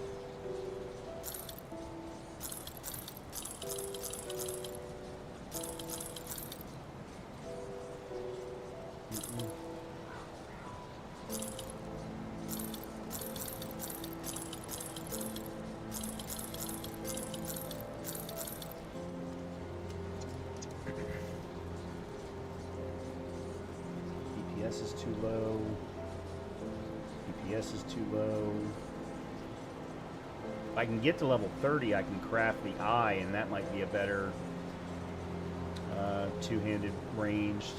DPS is too low. DPS is too low. If I can get to level 30, I can craft the eye, and that might be a better two-handed ranged.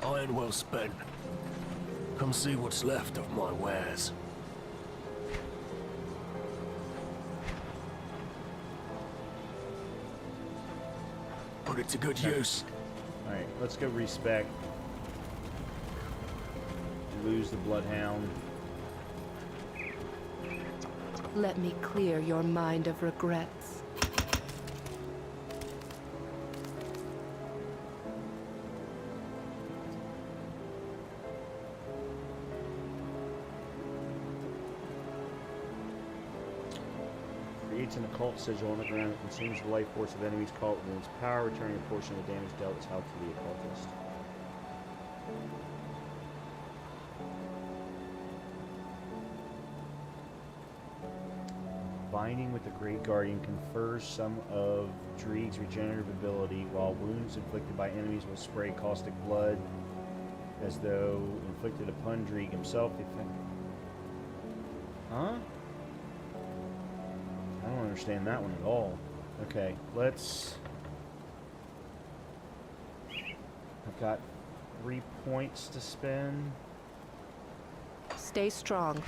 Iron well spent. Come see what's left of my wares. Put it to good use. Alright, let's go respec. Lose the Bloodhound. Let me clear your mind of regrets. Creates an occult sigil on the ground that consumes the life force of enemies caught within its power, returning a portion of the damage dealt as health to the occultist. Binding with the Great Guardian confers some of Dreeg's regenerative ability, while wounds inflicted by enemies will spray caustic blood as though inflicted upon Dreeg himself. Huh? I don't understand that one at all. Okay, let's... I've got 3 points to spend. Stay strong.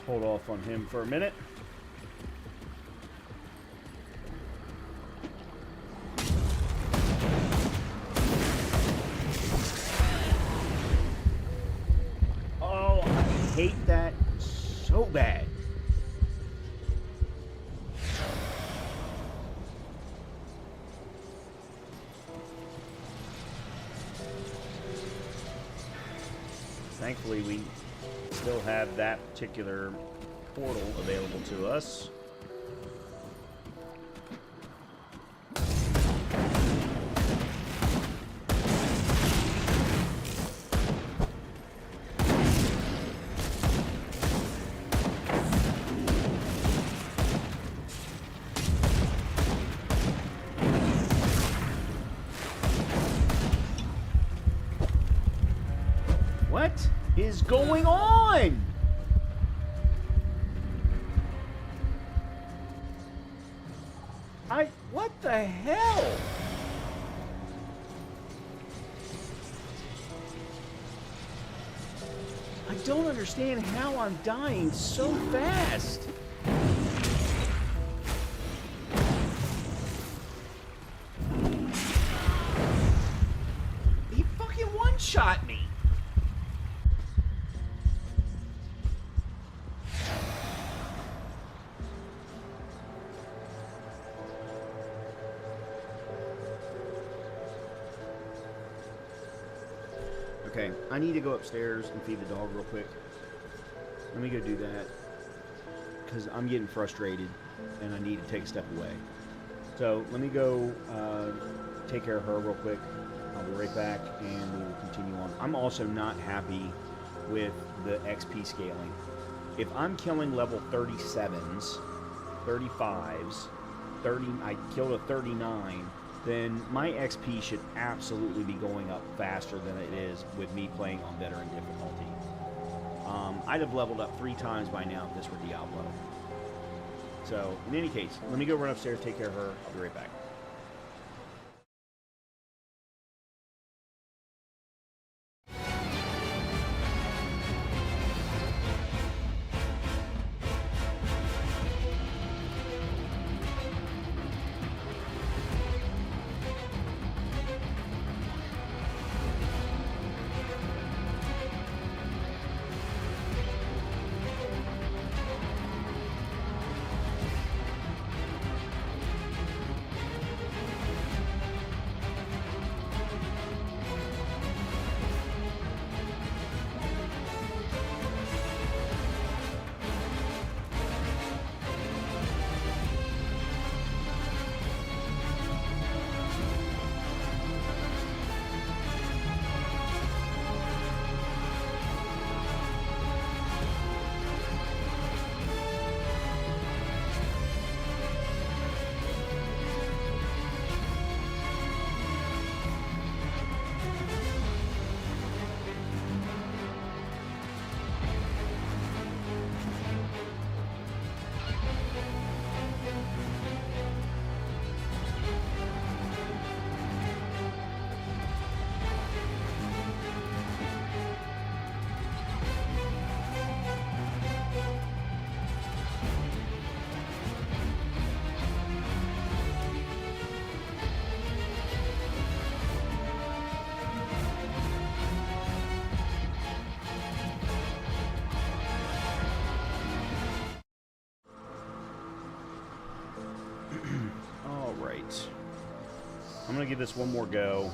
Hold off on him for a minute. Oh, I hate that so bad. Thankfully, we still have that particular portal available to us. What is going on? What the hell? I don't understand how I'm dying so fast. He fucking one-shot me. Okay, I need to go upstairs and feed the dog real quick. Let me go do that, because I'm getting frustrated, and I need to take a step away. So, let me go take care of her real quick. I'll be right back, and we will continue on. I'm also not happy with the XP scaling. If I'm killing level 37s, 35s, 30, I killed a 39, then my XP should absolutely be going up faster than it is with me playing on veteran difficulty. I'd have leveled up 3 times by now if this were Diablo. So, in any case, let me go run upstairs, take care of her. I'll be right back. I'm going to give this one more go.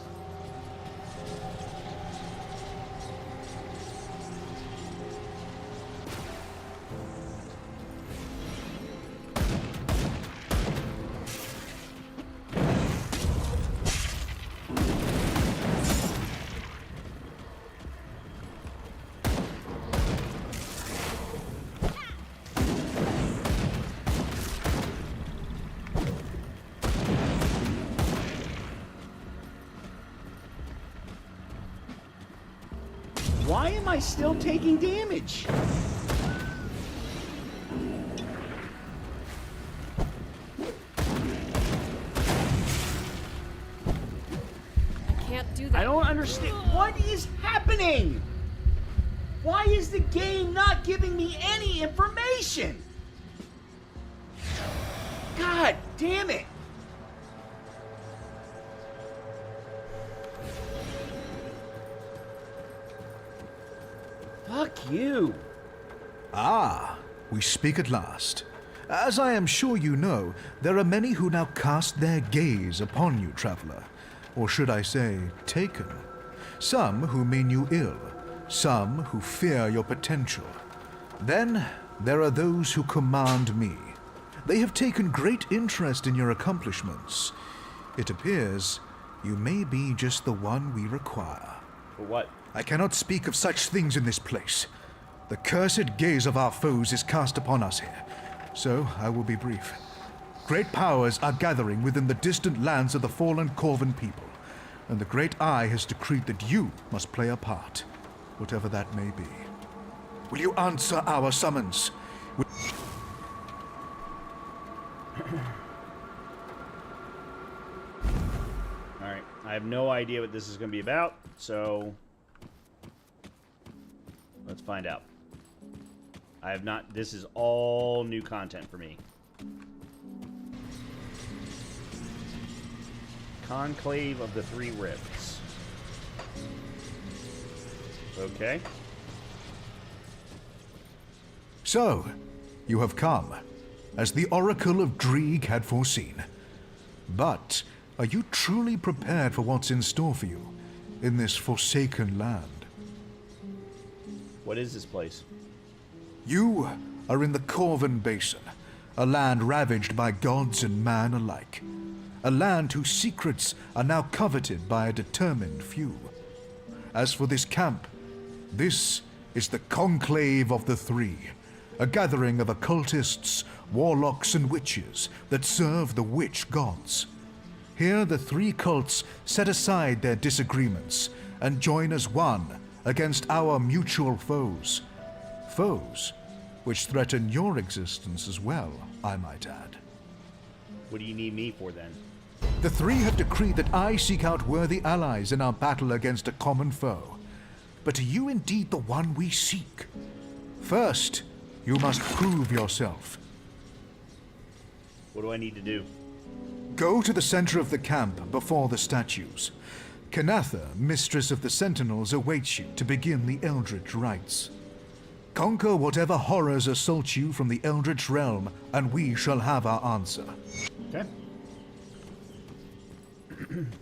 Why am I still taking damage? I can't do that. I don't understand. What is happening? Why is the game not giving me any information? God damn it. Fuck you. Ah, we speak at last. As I am sure you know, there are many who now cast their gaze upon you, traveler. Or should I say, taken. Some who mean you ill, some who fear your potential. Then there are those who command me. They have taken great interest in your accomplishments. It appears you may be just the one we require. For what? I cannot speak of such things in this place. The cursed gaze of our foes is cast upon us here, so I will be brief. Great powers are gathering within the distant lands of the fallen Corvan people, and the Great Eye has decreed that you must play a part, whatever that may be. Will you answer our summons? Alright, I have no idea what this is going to be about, so let's find out. I have not, this is all new content for me. Conclave of the Three Rifts. Okay. So, you have come, as the Oracle of Dreeg had foreseen. But are you truly prepared for what's in store for you in this forsaken land? What is this place? You are in the Corvan Basin, a land ravaged by gods and man alike. A land whose secrets are now coveted by a determined few. As for this camp, this is the Conclave of the Three, a gathering of occultists, warlocks, and witches that serve the witch gods. Here the three cults set aside their disagreements and join as one against our mutual foes. Foes which threaten your existence as well, I might add. What do you need me for then? The three have decreed that I seek out worthy allies in our battle against a common foe. But are you indeed the one we seek? First, you must prove yourself. What do I need to do? Go to the center of the camp before the statues. Kanatha, mistress of the Sentinels, awaits you to begin the Eldritch rites. Conquer whatever horrors assault you from the Eldritch realm, and we shall have our answer. Okay.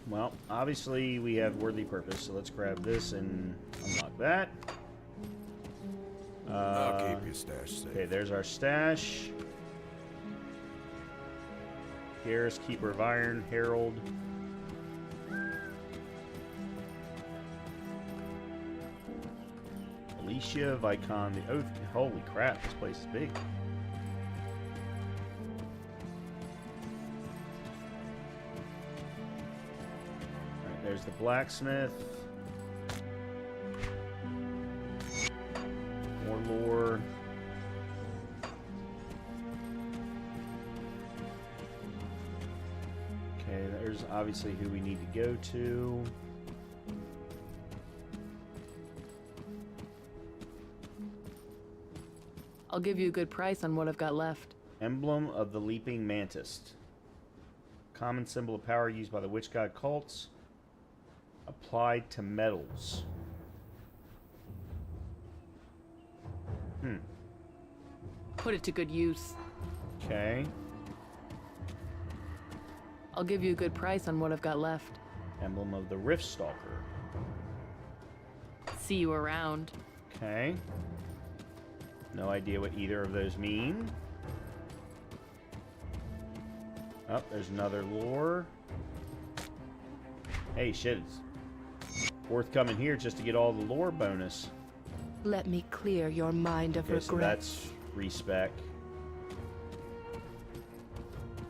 Well, obviously we have worthy purpose, so let's grab this and unlock that. I'll keep your stash safe. Okay, there's our stash. Garrus, Keeper of Iron, Herald. Alicia, Vicon, the Oath. Holy crap, this place is big. Alright, there's the blacksmith. More lore. Okay, there's obviously who we need to go to. I'll give you a good price on what I've got left. Emblem of the Leaping Mantis. Common symbol of power used by the witch god cults. Applied to metals. Put it to good use. Okay. I'll give you a good price on what I've got left. Emblem of the Rift Stalker. See you around. Okay. No idea what either of those mean. Oh, there's another lore. Hey, shit, it's worth coming here just to get all the lore bonus. Let me clear your mind of Okay, so regret. that's respec.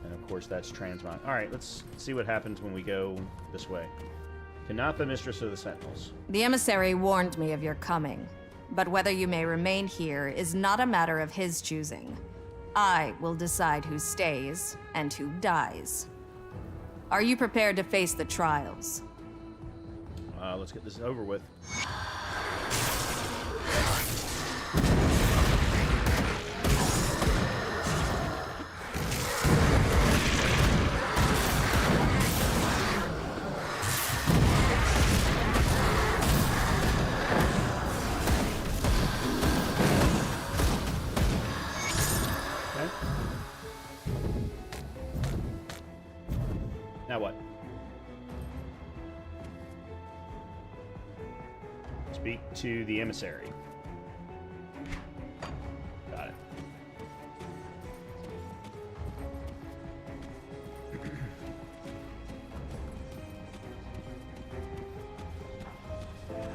And of course that's transmog. Alright, let's see what happens when we go this way. Kanatha, Mistress of the Sentinels. The emissary warned me of your coming, but whether you may remain here is not a matter of his choosing. I will decide who stays and who dies. Are you prepared to face the trials? Let's get this over with. Now what? Speak to the emissary. Got it.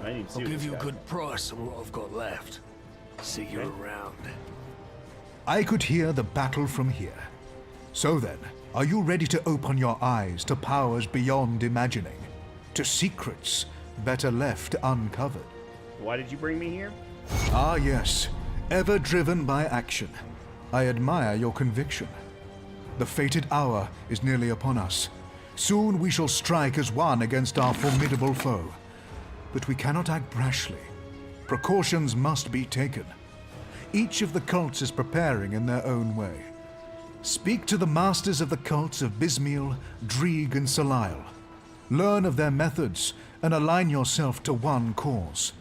I need to see I'll what give this you a guy- good price on what I've got left. See you around. I could hear the battle from here. So then, are you ready to open your eyes to powers beyond imagining? To secrets better left uncovered? Why did you bring me here? Ah yes, ever driven by action. I admire your conviction. The fated hour is nearly upon us. Soon we shall strike as one against our formidable foe. But we cannot act brashly. Precautions must be taken. Each of the cults is preparing in their own way. Speak to the masters of the cults of Bismiel, Dreeg, and Salile. Learn of their methods and align yourself to one cause.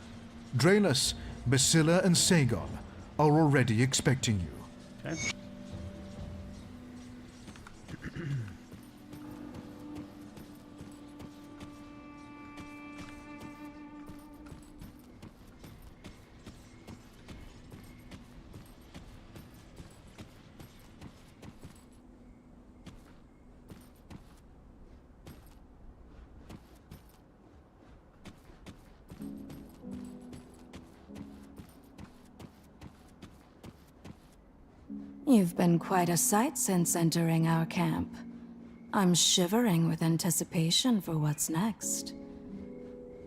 Draelus, Basilla, and Sagon are already expecting you. Okay. You've been quite a sight since entering our camp. I'm shivering with anticipation for what's next.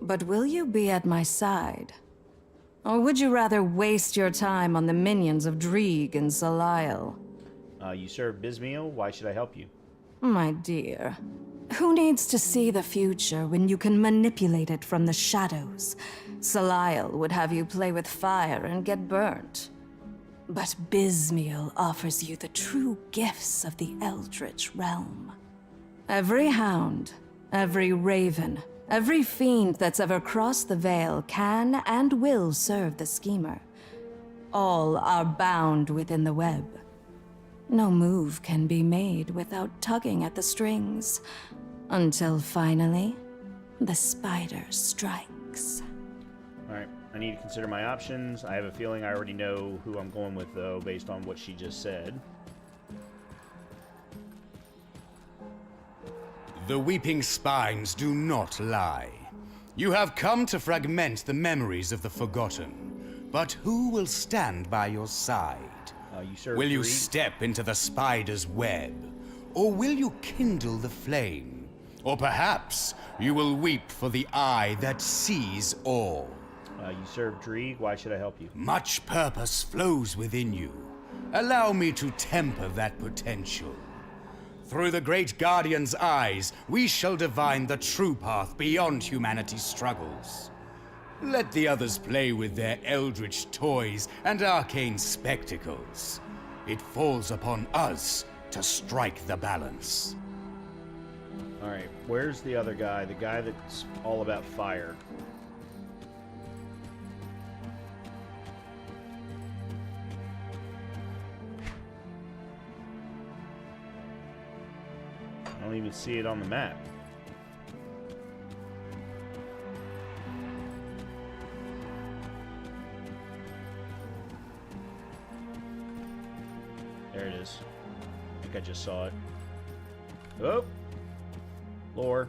But will you be at my side? Or would you rather waste your time on the minions of Dreeg and Salile? You serve Bismiel. Why should I help you? My dear, who needs to see the future when you can manipulate it from the shadows? Salile would have you play with fire and get burnt. But Bismiel offers you the true gifts of the Eldritch realm. Every hound, every raven, every fiend that's ever crossed the Veil can and will serve the schemer. All are bound within the web. No move can be made without tugging at the strings, until finally, the spider strikes. Alright, I need to consider my options. I have a feeling I already know who I'm going with, though, based on what she just said. The weeping spines do not lie. You have come to fragment the memories of the forgotten. But who will stand by your side? Will you step into the spider's web? Or will you kindle the flame? Or perhaps you will weep for the eye that sees all. You serve Dreeg. Why should I help you? Much purpose flows within you. Allow me to temper that potential. Through the great Guardian's eyes, we shall divine the true path beyond humanity's struggles. Let the others play with their eldritch toys and arcane spectacles. It falls upon us to strike the balance. Alright, where's the other guy? The guy that's all about fire. I don't even see it on the map. There it is. I think I just saw it. Oh! Lore.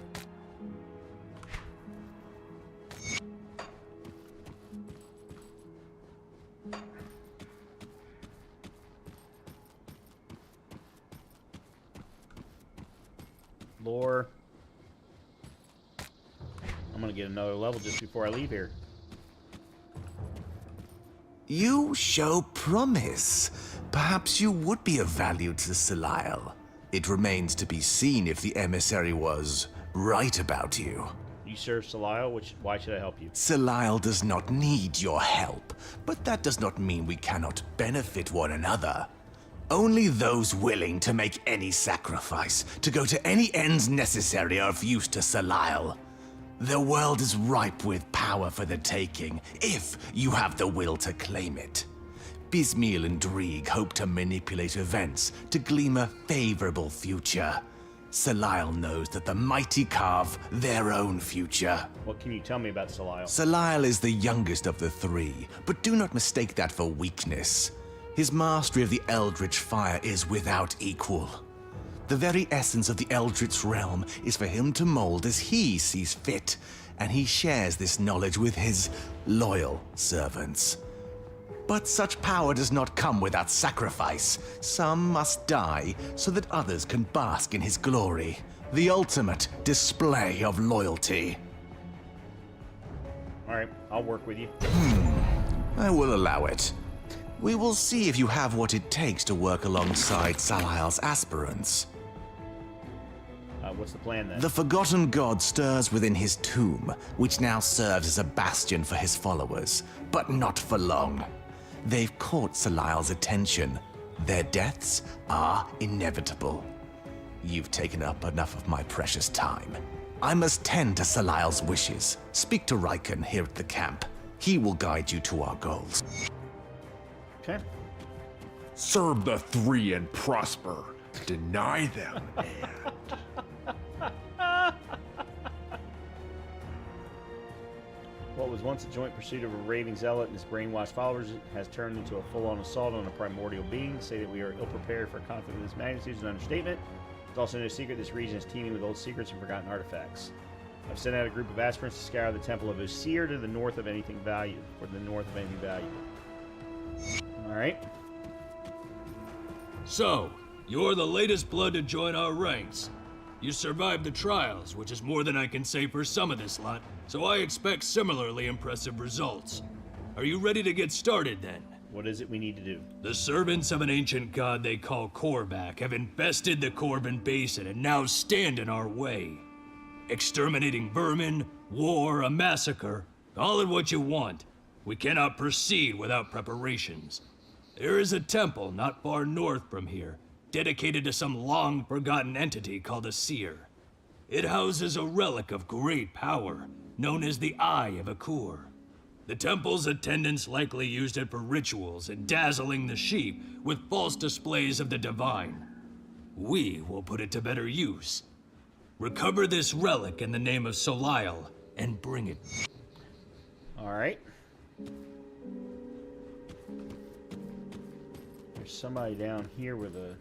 Lore. I'm gonna get another level just before I leave here. You show promise. Perhaps you would be of value to Salile. It remains to be seen if the emissary was right about you. You serve Salile, why should I help you? Salile does not need your help, but that does not mean we cannot benefit one another. Only those willing to make any sacrifice, to go to any ends necessary, are of use to Salile. The world is ripe with power for the taking, if you have the will to claim it. Bismil and Drieg hope to manipulate events to glean a favorable future. Salile knows that the mighty carve their own future. What can you tell me about Salile? Salile is the youngest of the three, but do not mistake that for weakness. His mastery of the Eldritch fire is without equal. The very essence of the Eldritch realm is for him to mold as he sees fit, and he shares this knowledge with his loyal servants. But such power does not come without sacrifice. Some must die so that others can bask in his glory. The ultimate display of loyalty. Alright, I'll work with you. I will allow it. We will see if you have what it takes to work alongside Salile's aspirants. What's the plan then? The Forgotten God stirs within his tomb, which now serves as a bastion for his followers, but not for long. They've caught Salile's attention. Their deaths are inevitable. You've taken up enough of my precious time. I must tend to Salile's wishes. Speak to Riken here at the camp. He will guide you to our goals. Okay. Serve the three and prosper. Deny them and... What was once a joint pursuit of a raving zealot and his brainwashed followers has turned into a full-on assault on a primordial being. To say that we are ill-prepared for a conflict of this magnitude is an understatement. It's also no secret this region is teeming with old secrets and forgotten artifacts. I've sent out a group of aspirants to scour the Temple of Osir to the north of anything valuable. Alright. So, you're the latest blood to join our ranks. You survived the trials, which is more than I can say for some of this lot, so I expect similarly impressive results. Are you ready to get started then? What is it we need to do? The servants of an ancient god they call Korvac have infested the Corbin Basin and now stand in our way. Exterminating vermin, war, a massacre, call it what you want. We cannot proceed without preparations. There is a temple not far north from here, dedicated to some long-forgotten entity called a seer. It houses a relic of great power, known as the Eye of Akur. The temple's attendants likely used it for rituals and dazzling the sheep with false displays of the divine. We will put it to better use. Recover this relic in the name of Salile and bring it. Alright. There's somebody down here with a...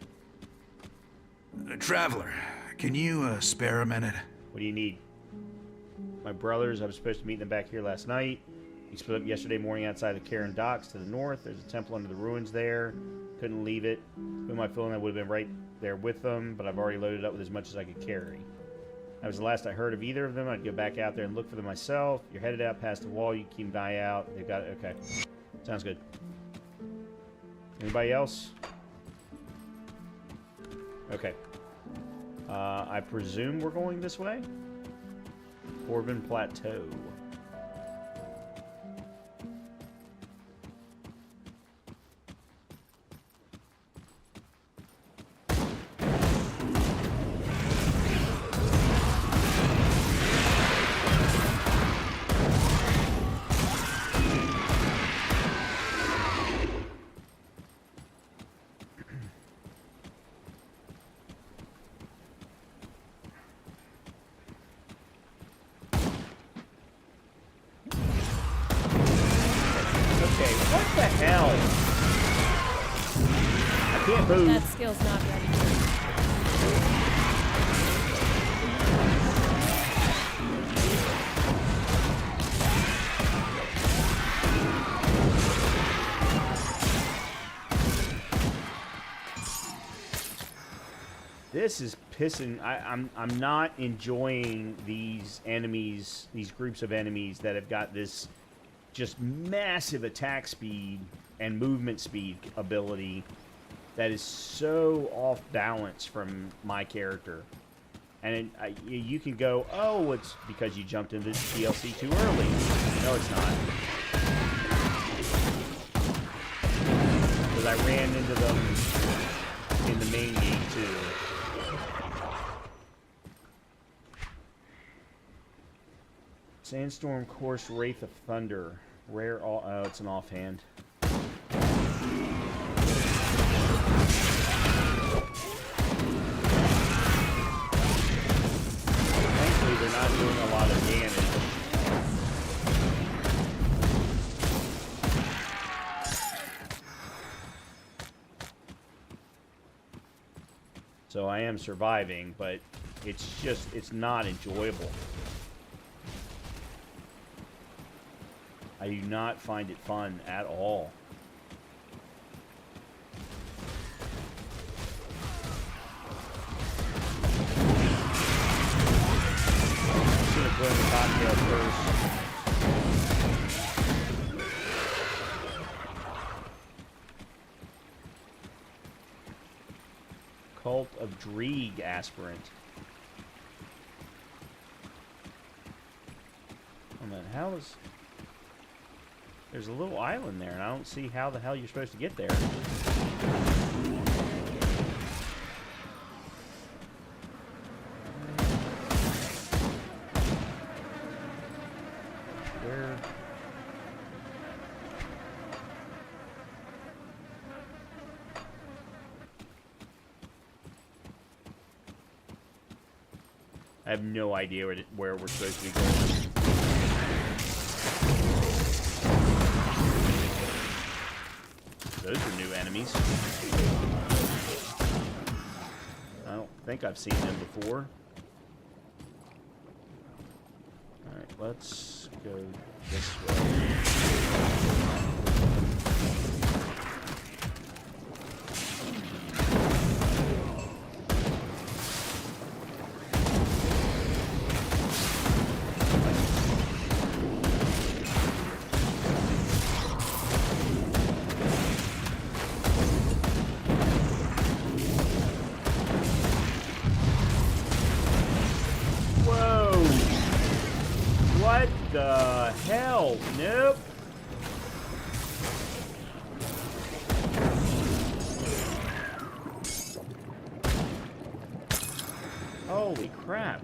Traveler, can you spare a minute? What do you need? My brothers, I was supposed to meet them back here last night. We split up yesterday morning outside the Karen docks to the north. There's a temple under the ruins there. Couldn't leave it. With my feeling I would have been right there with them, but I've already loaded up with as much as I could carry. That was the last I heard of either of them. I'd go back out there and look for them myself. You're headed out past the wall. You keep an eye out. They've got it. Okay. Sounds good. Anybody else? Okay. I presume we're going this way? Corbin Plateau. What the hell? I can't move. That skill's not ready. This is pissing. I'm not enjoying these enemies, these groups of enemies that have got this just massive attack speed and movement speed ability that is so off balance from my character. And you can go, oh, it's because you jumped into the DLC too early. No, it's not. Because I ran into them in the main game too. Sandstorm Course Wraith of Thunder. Rare all. Oh, it's an offhand. Thankfully, they're not doing a lot of damage. So I am surviving, but it's not enjoyable. I do not find it fun at all. I'm gonna burn the cocktail first. Cult of Dreeg aspirant. Oh man, how is... There's a little island there, and I don't see how the hell you're supposed to get there. Where... I have no idea where we're supposed to be going. Those are new enemies. I don't think I've seen them before. Alright, let's go this way. What the hell? Nope. Holy crap.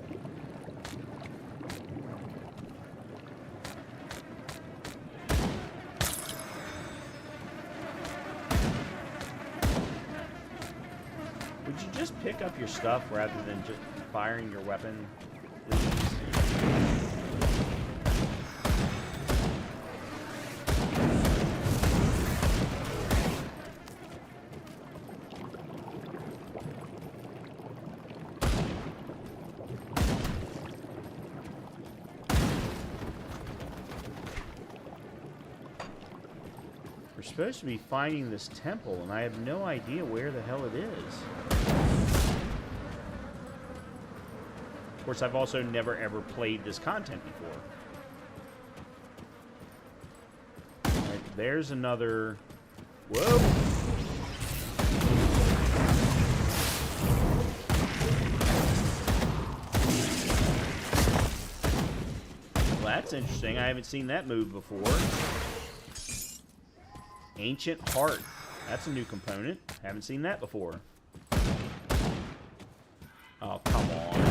Would you just pick up your stuff rather than just firing your weapon, please? We're supposed to be finding this temple, and I have no idea where the hell it is. Of course, I've also never ever played this content before. Right, there's another... Whoa! Well, that's interesting. I haven't seen that move before. Ancient Heart. That's a new component. Haven't seen that before. Oh, come on.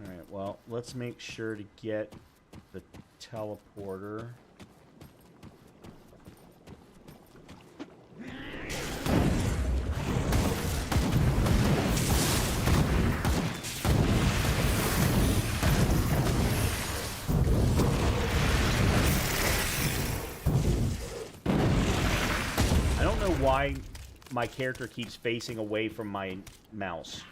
Alright, well, let's make sure to get the teleporter. Why my character keeps facing away from my mouse.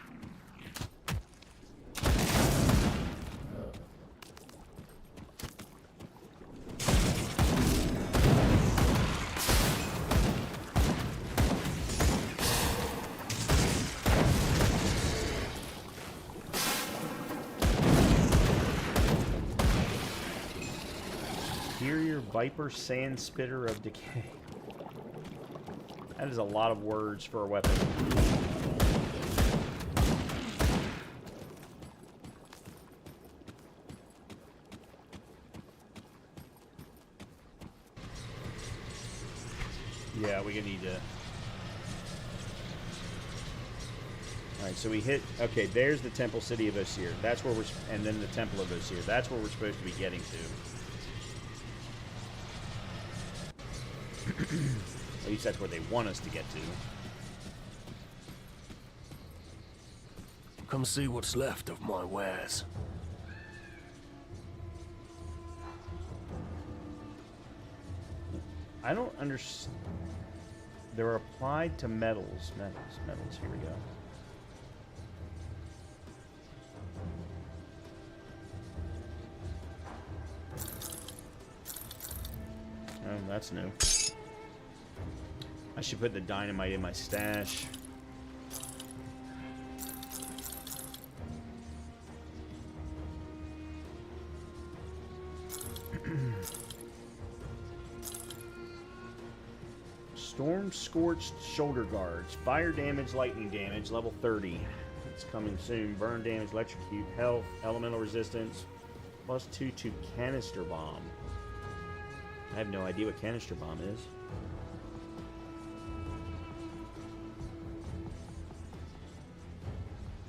Superior Viper Sand Spitter of Decay. That is a lot of words for a weapon. Yeah, we're gonna need to... Alright, so we hit... Okay, there's the Temple City of Osir. That's where we're... And then the Temple of Osir. That's where we're supposed to be getting to. At least that's where they want us to get to. Come see what's left of my wares. I don't understand. They're applied to metals. Metals. Here we go. Oh, that's new. I should put the dynamite in my stash. Storm Scorched Shoulder Guards. Fire damage, lightning damage, level 30. It's coming soon. Burn damage, electrocute, health, elemental resistance, +2 to canister bomb. I have no idea what canister bomb is.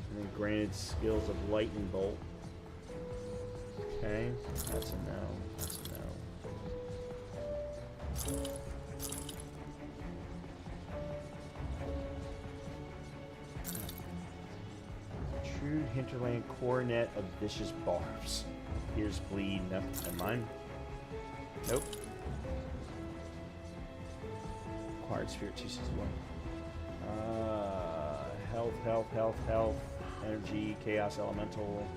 And then granted skills of lightning bolt. Okay, that's a no. That's a no. True Hinterland Coronet of Vicious Barbs. Here's bleed. No, never mind. Nope. Acquired Spirit 261. Health. Energy, Chaos Elemental.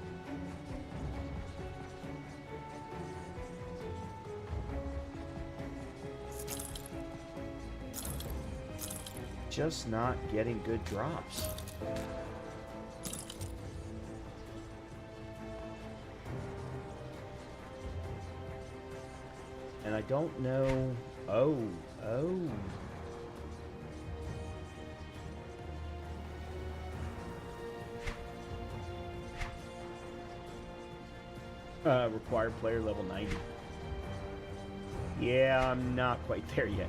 Just not getting good drops. And I don't know... Oh. Required player level 90. Yeah, I'm not quite there yet.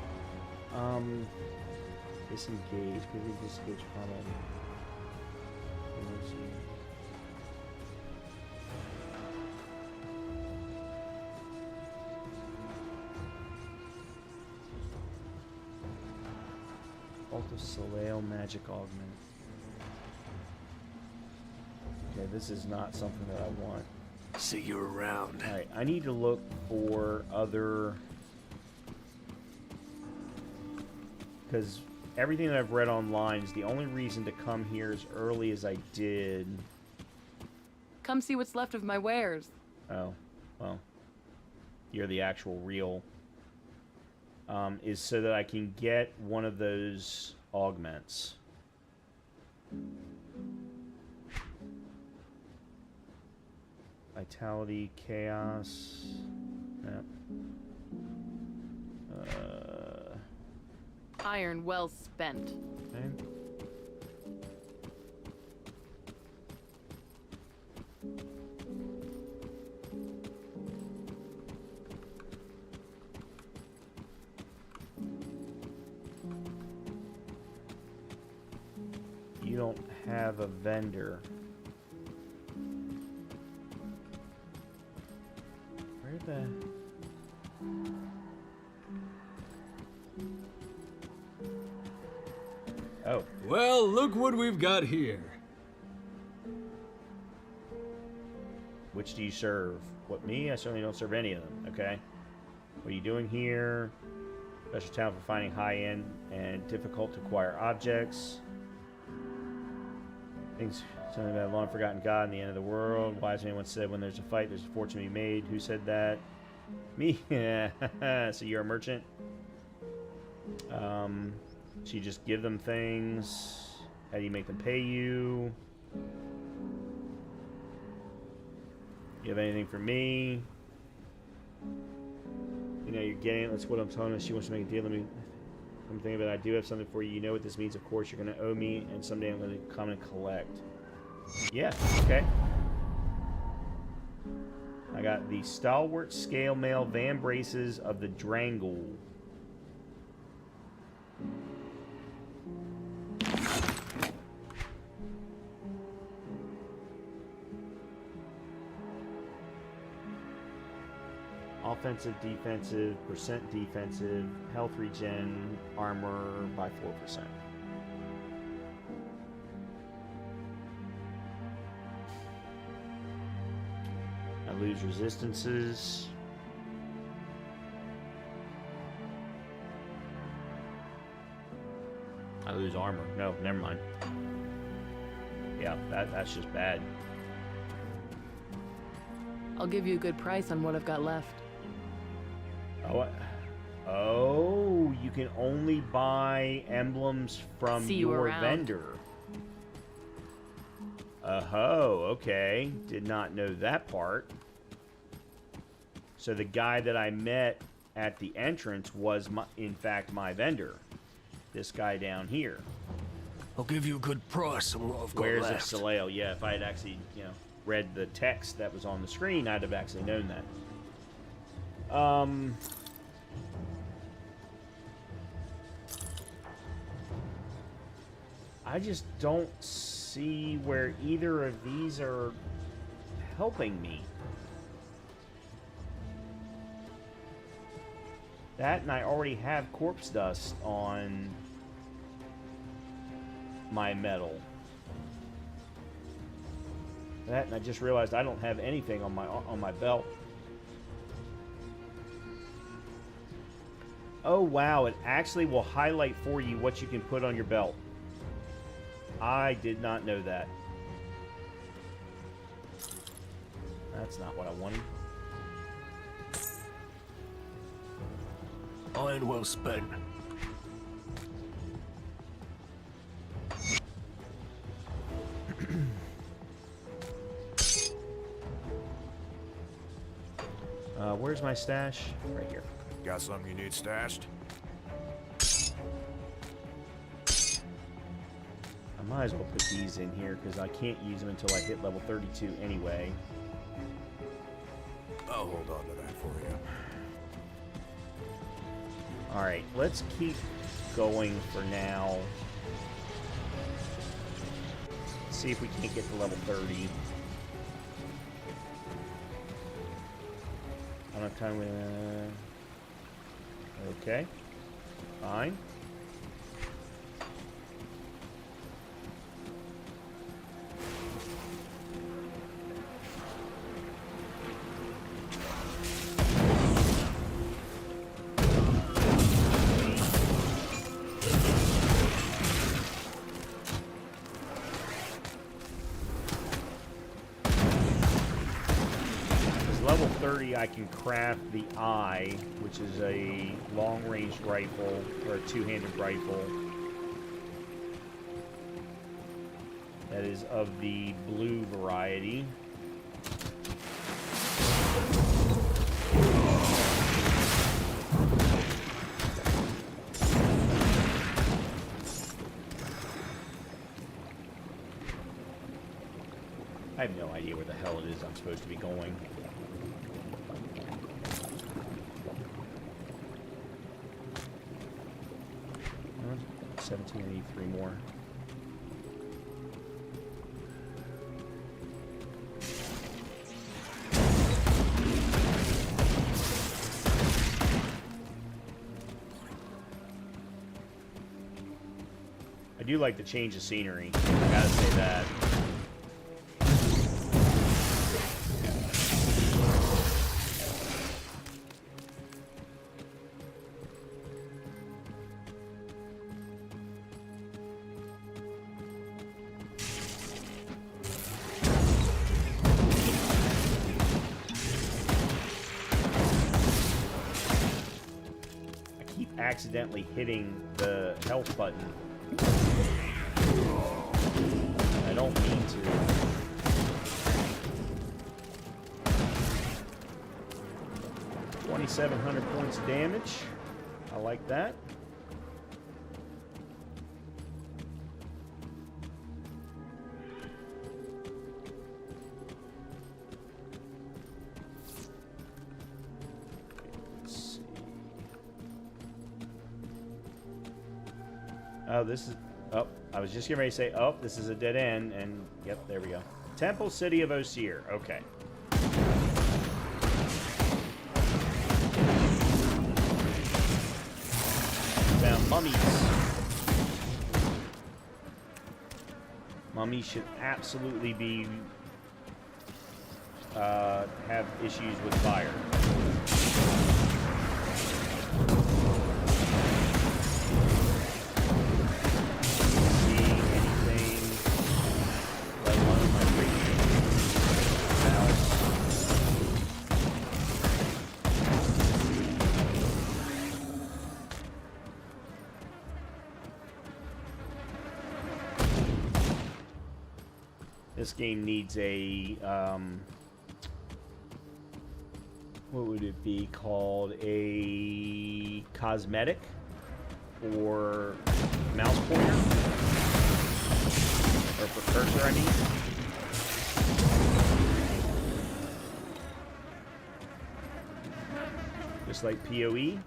Disengage. Quickly disengage combat. Bolt of Soleil Magic Augment. Okay, this is not something that I want. See you around. Alright, I need to look for other... Because everything that I've read online is the only reason to come here as early as I did. Come see what's left of my wares. Oh, well. You're the actual real... is so that I can get one of those augments. Vitality, Chaos. Yep. Iron well spent. Okay. You don't have a vendor. Where the... Oh. Well, look what we've got here. Which do you serve? What, me? I certainly don't serve any of them, okay? What are you doing here? Special talent for finding high-end and difficult to acquire objects. Things, something about a long-forgotten god and the end of the world. Wise man once said, when there's a fight, there's a fortune to be made. Who said that? Me? So you're a merchant? So you just give them things. How do you make them pay you? You have anything for me? You know, you're getting it. That's what I'm telling her. She wants to make a deal. I'm thinking about it. I do have something for you. You know what this means. Of course, you're going to owe me, and someday I'm going to come and collect. Yeah, okay. I got the stalwart scale mail van braces of the Drangle. Offensive, defensive, percent defensive, health regen, armor by 4%. I lose resistances. I lose armor. No, never mind. Yeah, that's just bad. I'll give you a good price on what I've got left. Oh, you can only buy emblems from your vendor. Oh, okay. Did not know that part. So the guy that I met at the entrance was, in fact, my vendor. This guy down here. I'll give you a good price on what I've got Wares left. of Soleil. Yeah, if I had actually, you know, read the text that was on the screen, I'd have actually known that. I just don't see where either of these are helping me. That, and I already have corpse dust on my metal. That, and I just realized I don't have anything on my belt. Oh wow, it actually will highlight for you what you can put on your belt. I did not know that. That's not what I wanted. Iron well spent. Where's my stash? Right here. Got something you need stashed? I might as well put these in here because I can't use them until I hit level 32 anyway. I'll hold on to that for you. Alright, let's keep going for now. See if we can't get to level 30. I don't have time with... Okay. Fine. Level 30, I can craft the Eye, which is a long-range rifle, or a two-handed rifle. That is of the blue variety. I have no idea where the hell it is I'm supposed to be going. 17, I need 3 more. I do like the change of scenery. I gotta say that. Accidentally hitting the health button. I don't mean to. 2,700 points of damage. I like that. Let's see. Oh, this is... Oh, I was just getting ready to say, oh, this is a dead end, and yep, there we go. Temple City of Osir. Okay. Found mummies. Mummies should absolutely be have issues with fire. See anything? Let alone my radiant house. This game needs a, what would it be called? A cosmetic or mouse pointer? Or for cursor, I mean. Just like PoE.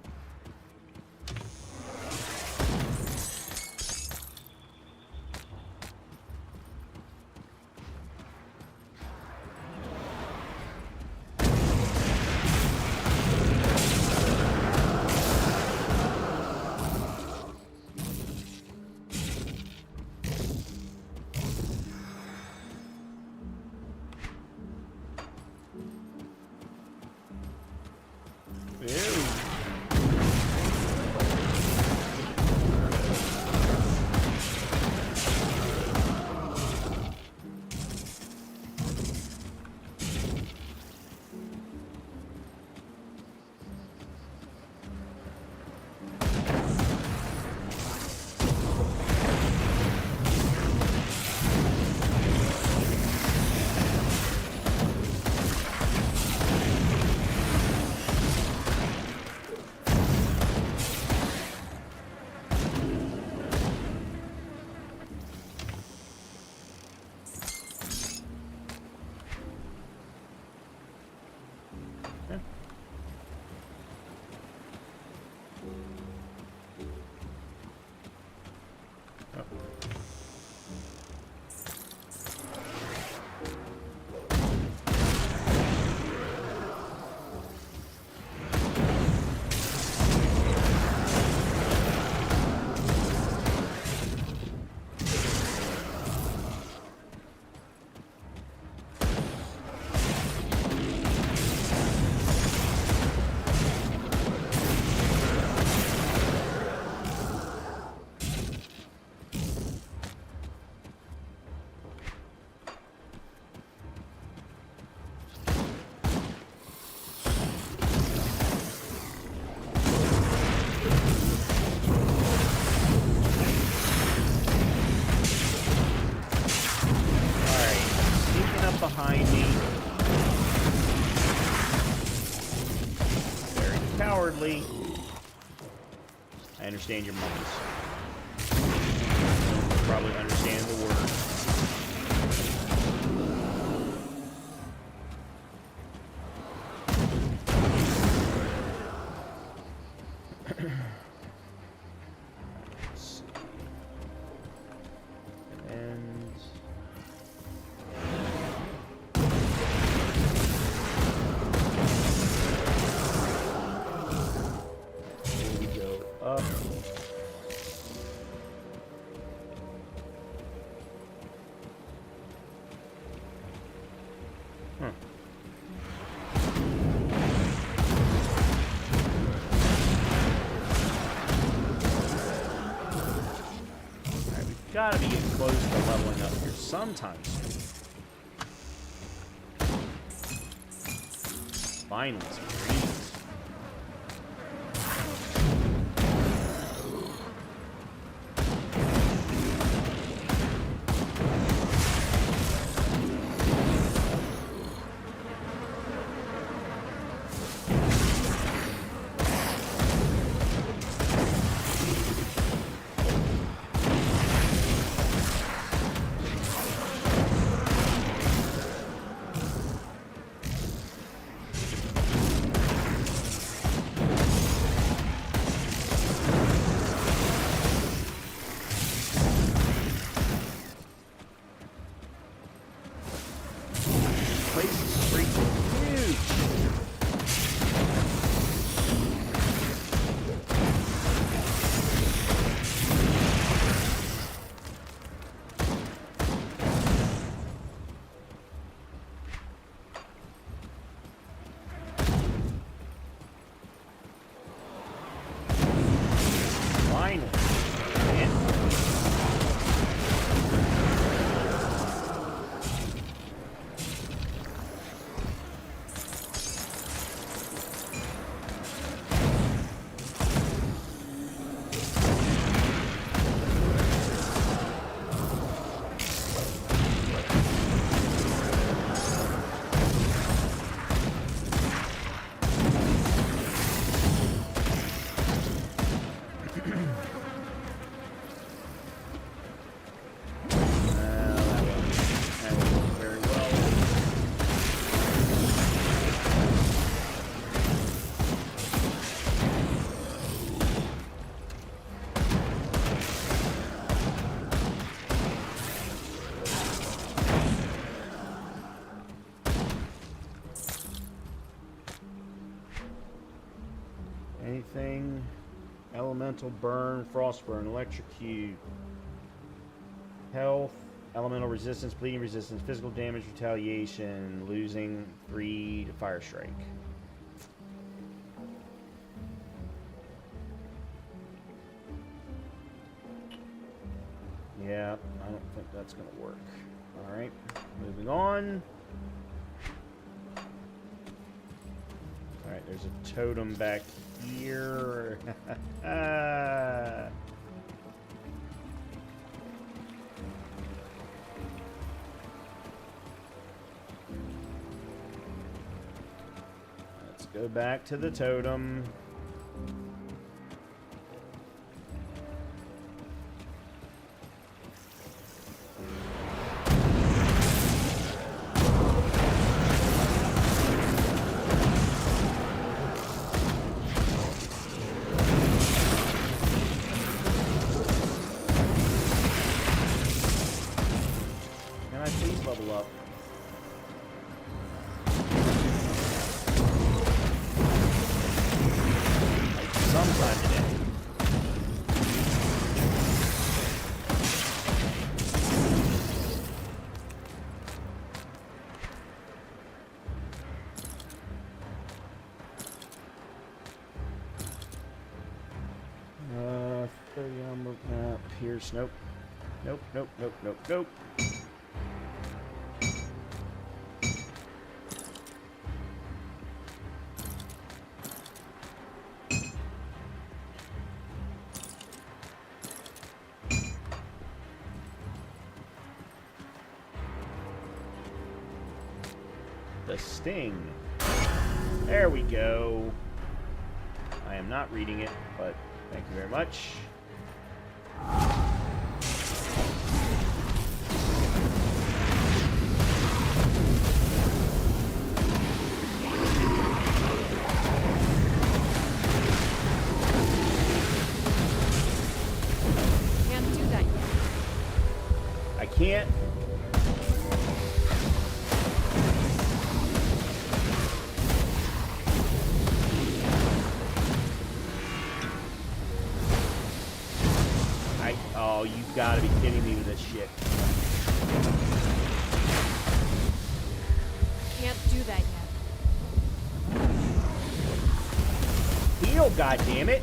Behind me. Very cowardly. I understand your mummies. You probably understand the word. Gotta be getting close to leveling up here sometime soon. Finally, some greens. Anything? Elemental burn, frost burn, electrocute, health, elemental resistance, bleeding resistance, physical damage, retaliation, losing 3 to fire strike. Yeah, I don't think that's going to work. Alright, moving on. Alright, there's a totem back here. Let's go back to the totem. Pierce, nope. Nope, nope, nope, nope, nope. The Sting. There we go. I am not reading it, but thank you very much. Can't do that yet. I can't. Oh, you've got to be kidding me with this shit. Can't do that yet. Heal, goddammit!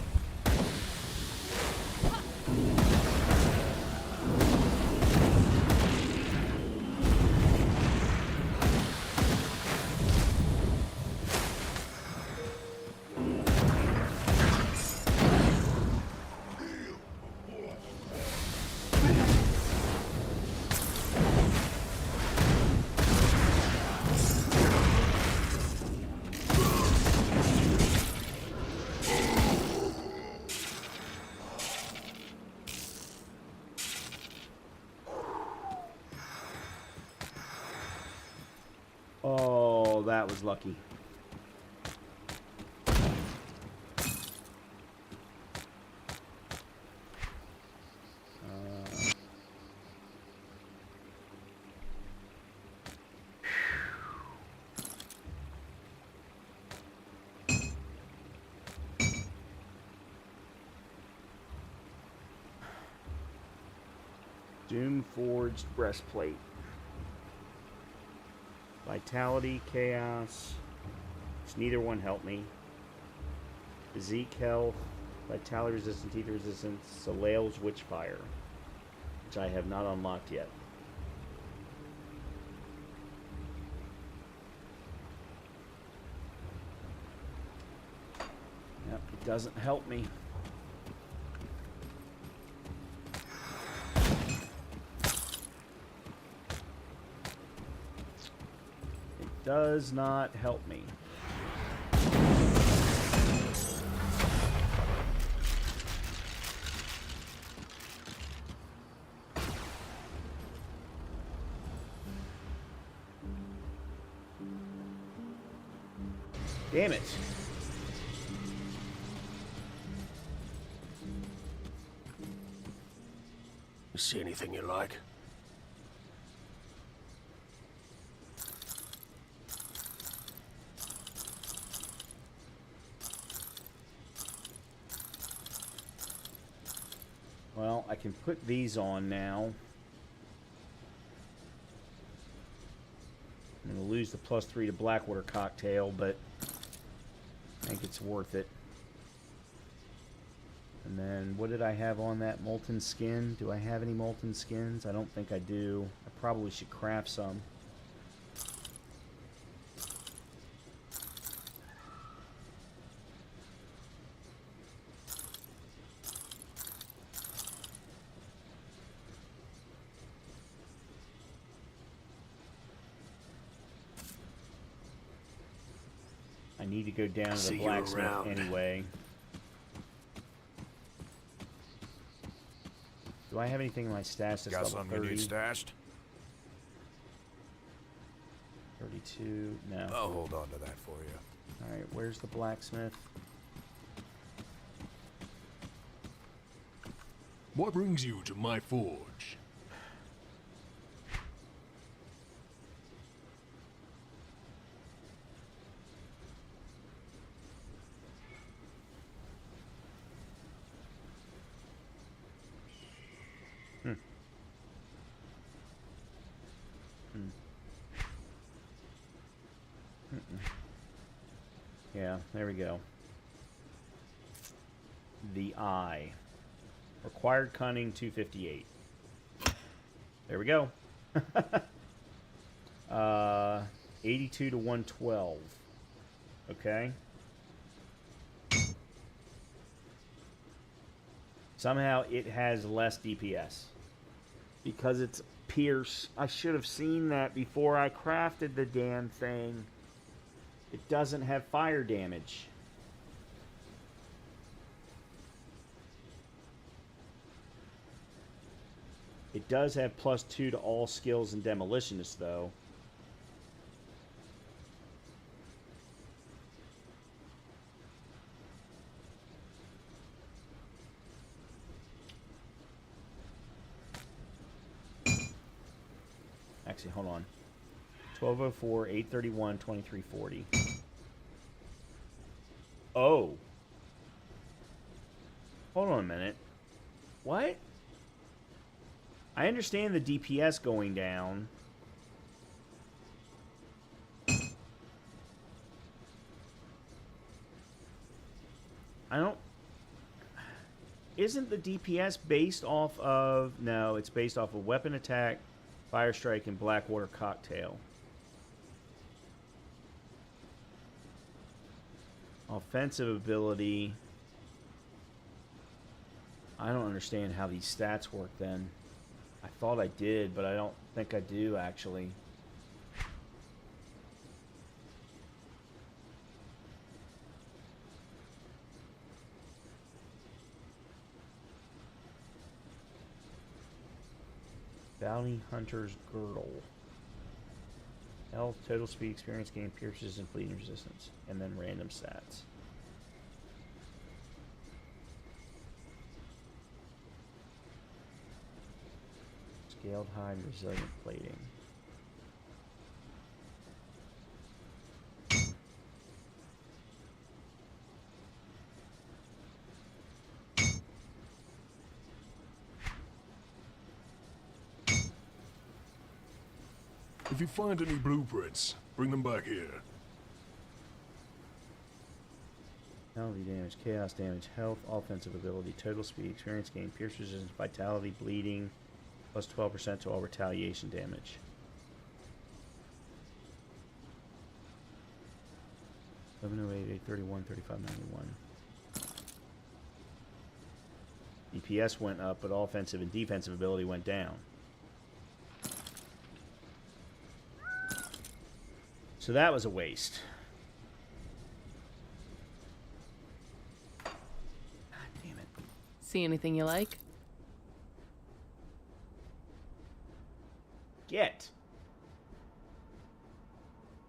Oh, that was lucky. Doom-forged breastplate. Vitality, Chaos. Which neither one helped me. Physique health. Vitality resistance, ether resistance. Soleil's Witchfire. Which I have not unlocked yet. Yep, it doesn't help me. Does not help me. Damn it. You see anything you like? Well, I can put these on now. I'm going to lose the +3 to Blackwater Cocktail, but I think it's worth it. And then, what did I have on that? Molten Skin? Do I have any Molten Skins? I don't think I do. I probably should craft some. I need to go down to the blacksmith anyway. Do I have anything in my stash that's Got level something 30? you need stashed? 32, no. I'll hold on to that for you. Alright, where's the blacksmith? What brings you to my forge? Yeah, there we go. The Eye. Required cunning 258. There we go. 82 to 112. Okay. Somehow it has less DPS. Because it's Pierce. I should have seen that before I crafted the damn thing. It doesn't have fire damage. It does have +2 to all skills and demolitionists, though. Actually, hold on. 1204, 831, 2340. Oh. Hold on a minute. What? I understand the DPS going down. I don't... Isn't the DPS based off of... No, it's based off of Weapon Attack, Fire Strike, and Blackwater Cocktail. Offensive ability. I don't understand how these stats work then. I thought I did, but I don't think I do actually. Bounty Hunter's Girdle. Health, total speed, experience gain, pierces, and bleeding resistance. And then random stats. Scaled hide, resilient plating. If you find any blueprints, bring them back here. Penalty damage, chaos damage, health, offensive ability, total speed, experience gain, pierce resistance, vitality, bleeding, plus 12% to all retaliation damage. $1108, 831, 3591. DPS went up, but offensive and defensive ability went down. So that was a waste. God damn it. See anything you like? Get.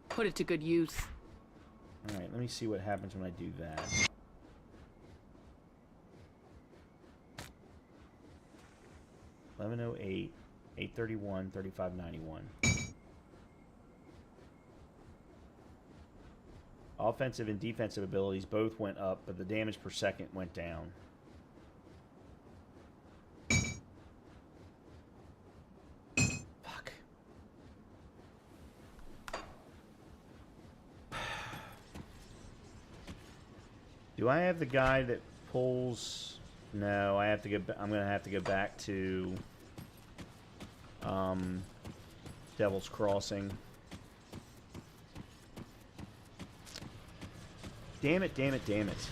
Put it to good use. Alright, let me see what happens when I do that. $1108, 831, 3591. Offensive and defensive abilities both went up, but the damage per second went down. Do I have the guy that pulls? No, I have to get. I'm gonna have to go back to Devil's Crossing. Damn it! Damn it! Damn it!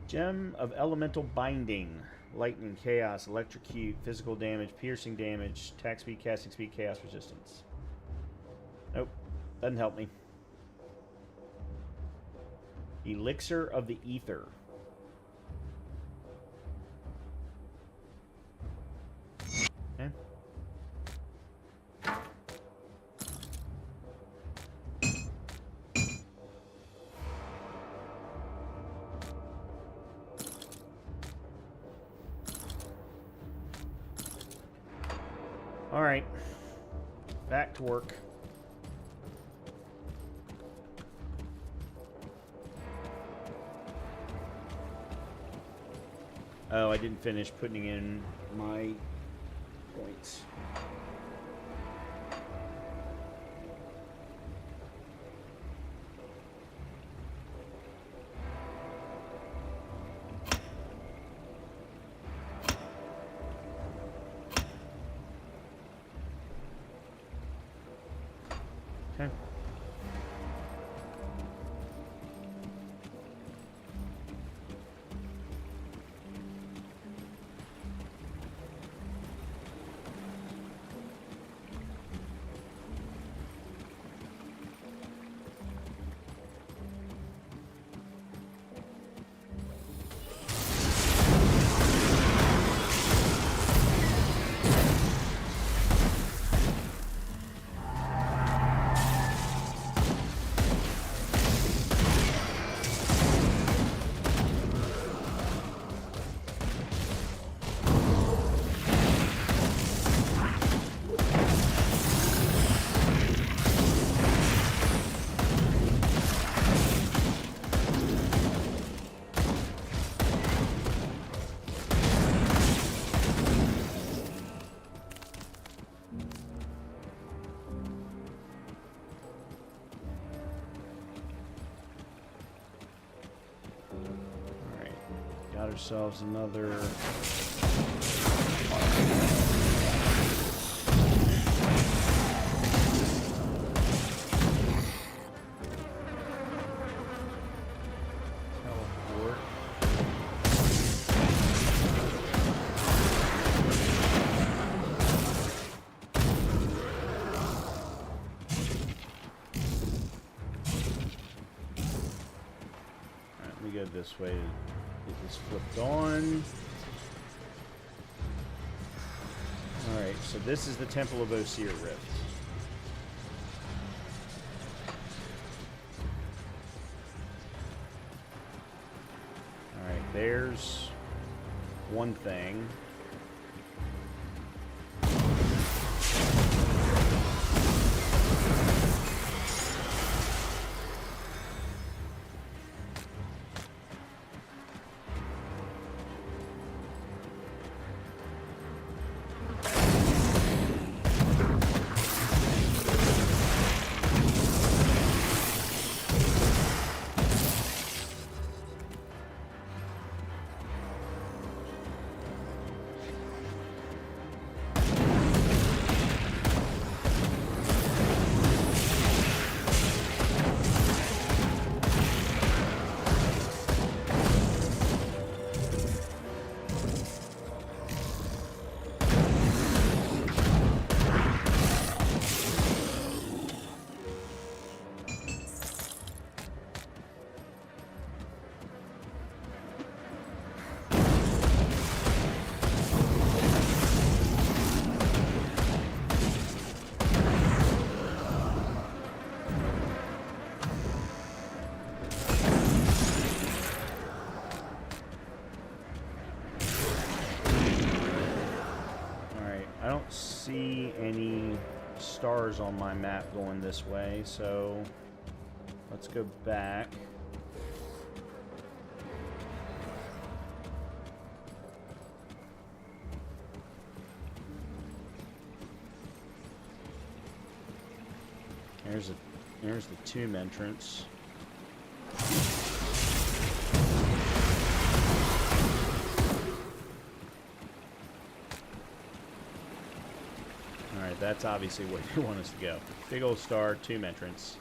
Gem of Elemental Binding. Lightning, Chaos, Electrocute, Physical Damage, Piercing Damage, Attack Speed, Casting Speed, Chaos Resistance. Nope. Doesn't help me. Elixir of the Ether. Okay. All right, back to work. Oh, I didn't finish putting in my points. Okay. Got ourselves another. Teleport. Alright, let me go this way. Get this flipped on. Alright, so this is the Temple of Osir Rift. Alright, there's one thing. See any stars on my map going this way, so let's go back. There's the tomb entrance. Alright, that's obviously where they want us to go. Big old star, tomb entrance.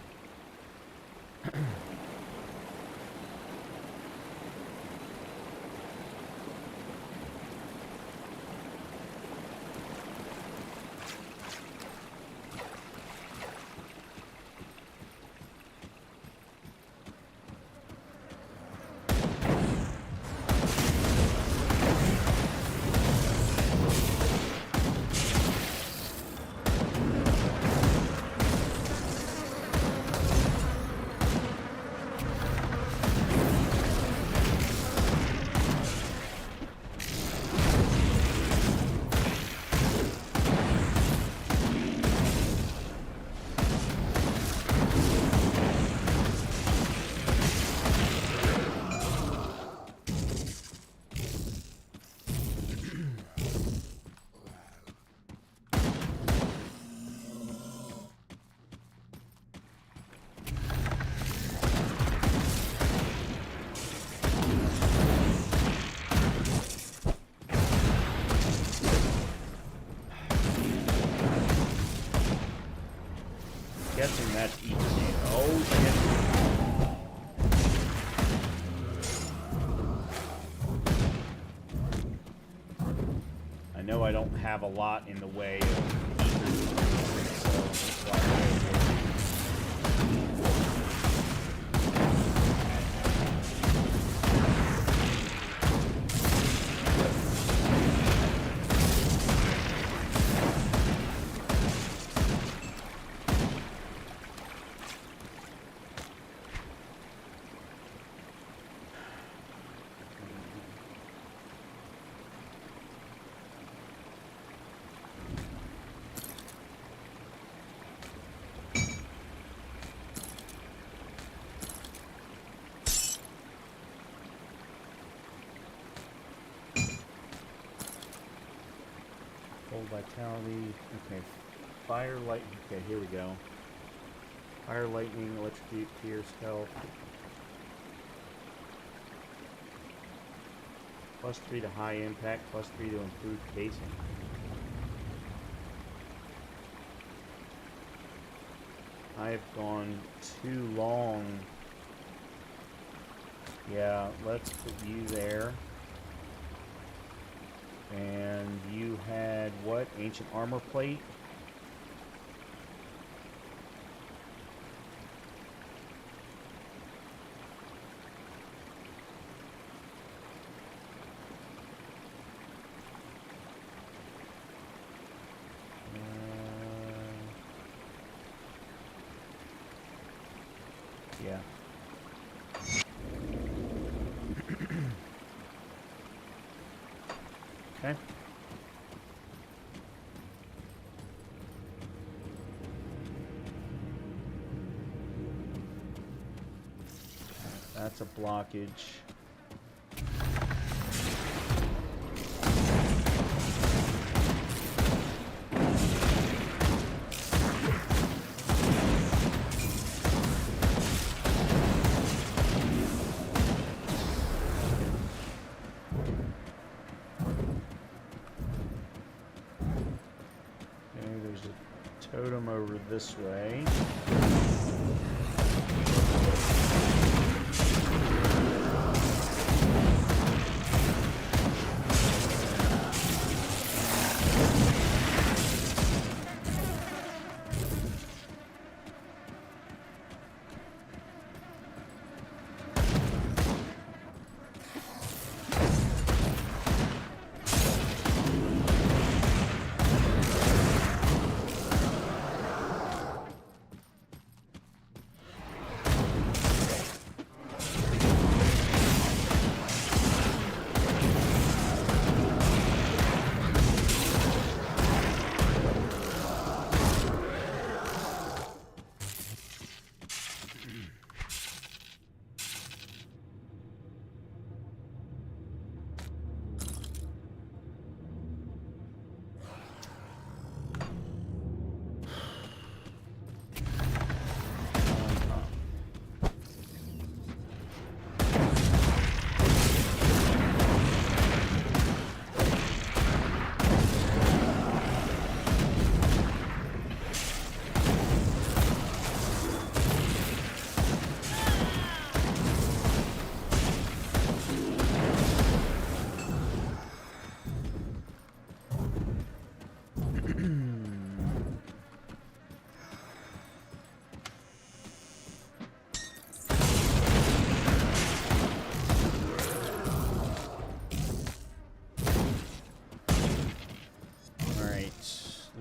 Guessing that's each name. Oh shit. I know I don't have a lot in the way of ethers, so that's why full vitality. Okay. Fire, light. Okay, here we go. Fire, lightning, electrocute, pierce, health. +3 to high impact, +3 to improved pacing. I have gone too long. Yeah, let's put you there. And you had what? Ancient armor plate? Yeah. Okay. That's a blockage. Totem over this way.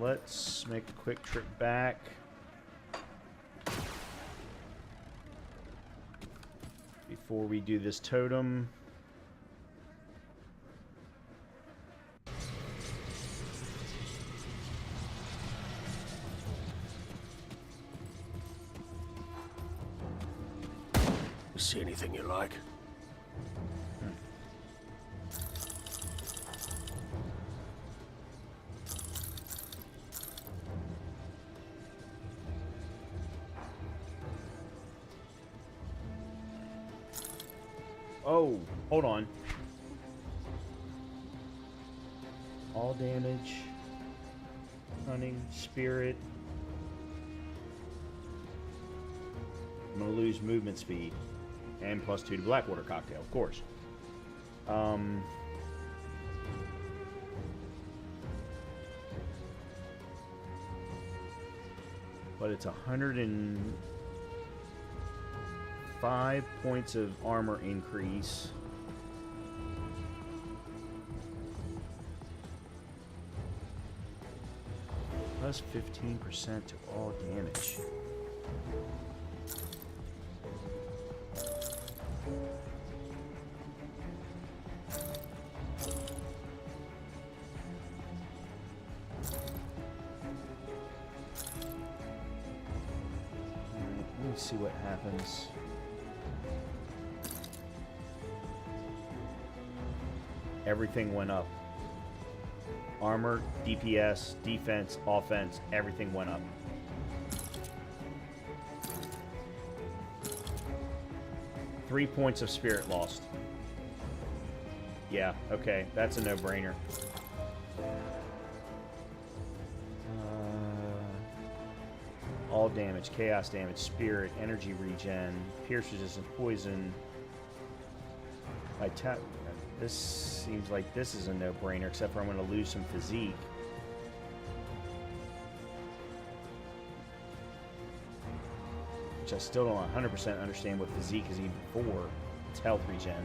let's make a quick trip back. Before we do this totem. See anything you like? Oh, hold on. All damage. Cunning, spirit. I'm gonna lose movement speed. And +2 to Blackwater Cocktail, of course. But it's 105 points of armor increase. Plus 15% to all damage. See what happens. Everything went up. Armor, DPS, defense, offense, everything went up. Three points of spirit lost. Yeah, okay, that's a no-brainer. All damage, chaos damage, spirit, energy regen, pierce resistance, poison. This seems like this is a no-brainer, except for I'm going to lose some physique. Which I still don't 100% understand what physique is even for. It's health regen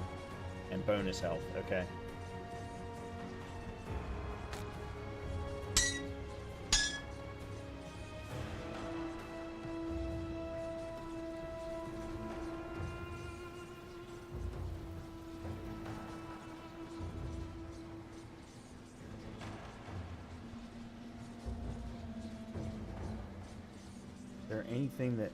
and bonus health. Okay. Anything that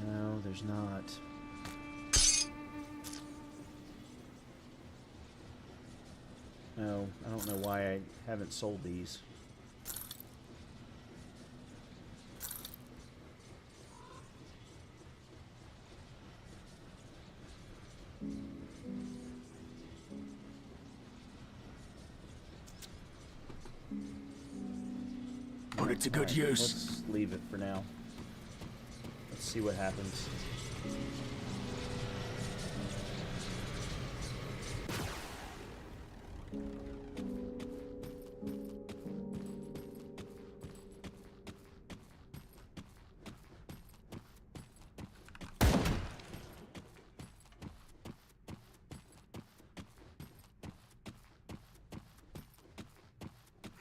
no, there's not. No, I don't know why I haven't sold these. Put it to good use. Let's leave it for now. Let's see what happens.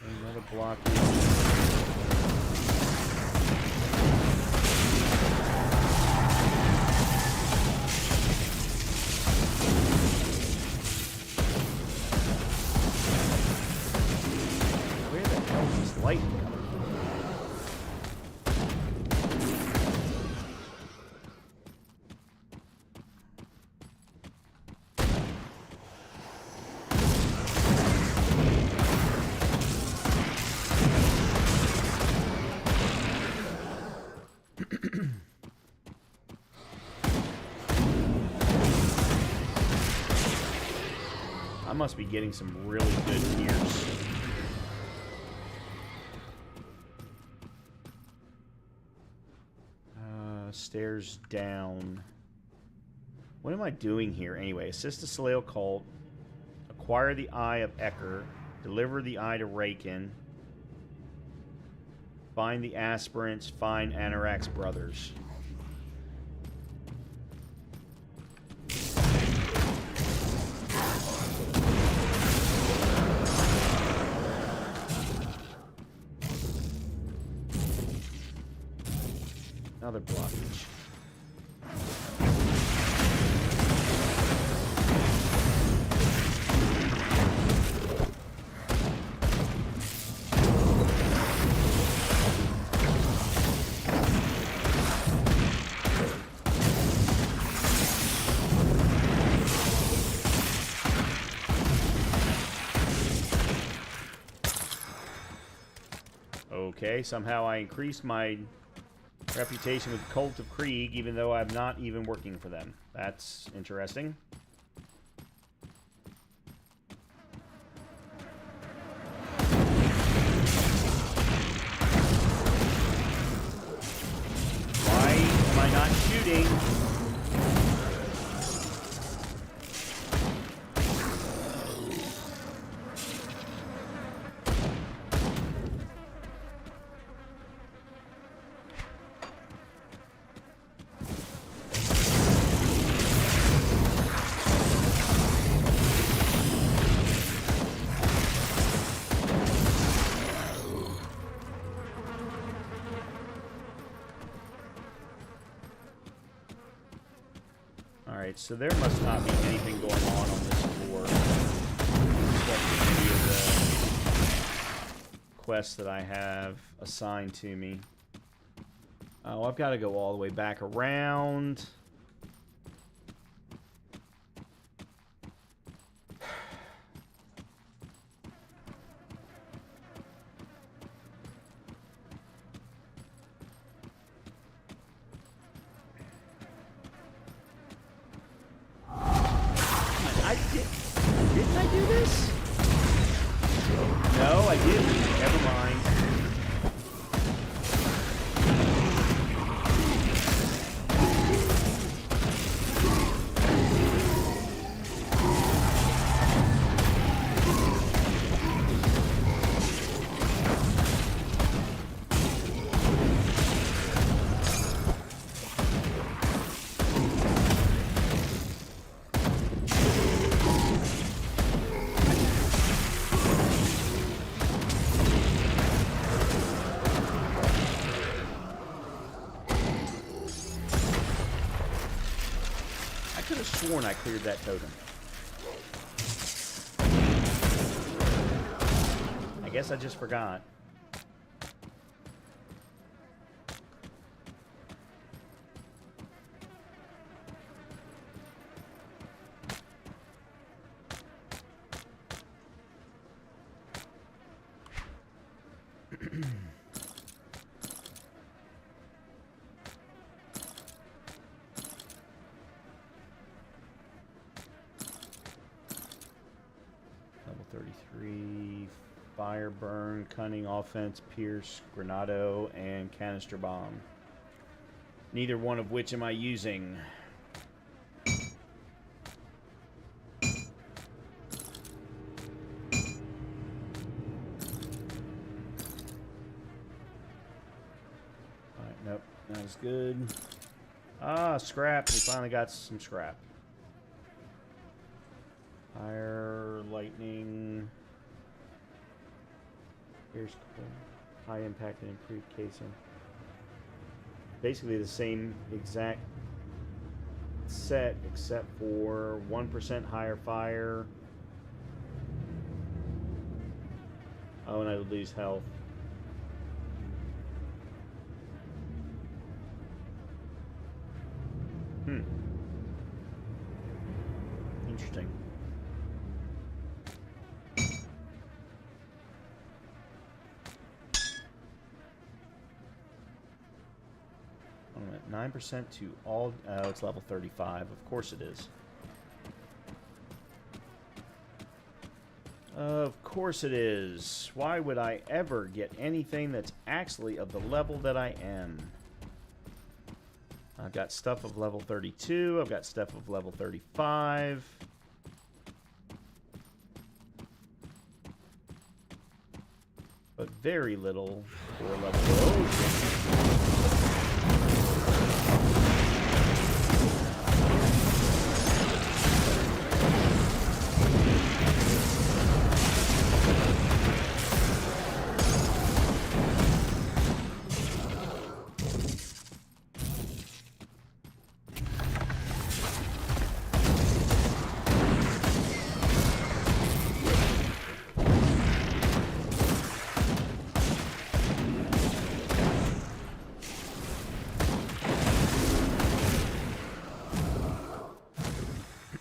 Another block here. Light coming from. I must be getting some really good gears. Stairs down. What am I doing here anyway? Assist the Soleil cult. Acquire the Eye of Ecker. Deliver the Eye to Raken. Find the aspirants. Find Anorak's brothers. Another blockage. Okay, somehow I increased my reputation with Cult of Krieg, even though I'm not even working for them. That's interesting. Why am I not shooting? Alright, so there must not be anything going on this floor. Except any of the quests that I have assigned to me. Oh, I've got to go all the way back around. Didn't I do this? No, I didn't. Never mind. I could have sworn I cleared that totem. I guess I just forgot. Level 33, Fire Burn, Cunning, Offense, Pierce, Granado, and Canister Bomb. Neither one of which am I using. Alright, nope, not as good. Ah, scrap. We finally got some scrap. Fire, lightning, here's high impact and improved casing. Basically the same exact set except for 1% higher fire. Oh, and I lose health. Interesting. I'm at 9% to all. Oh, it's level 35. Of course it is. Of course it is. Why would I ever get anything that's actually of the level that I am? I've got stuff of level 32. I've got stuff of level 35. But very little for level. Oh,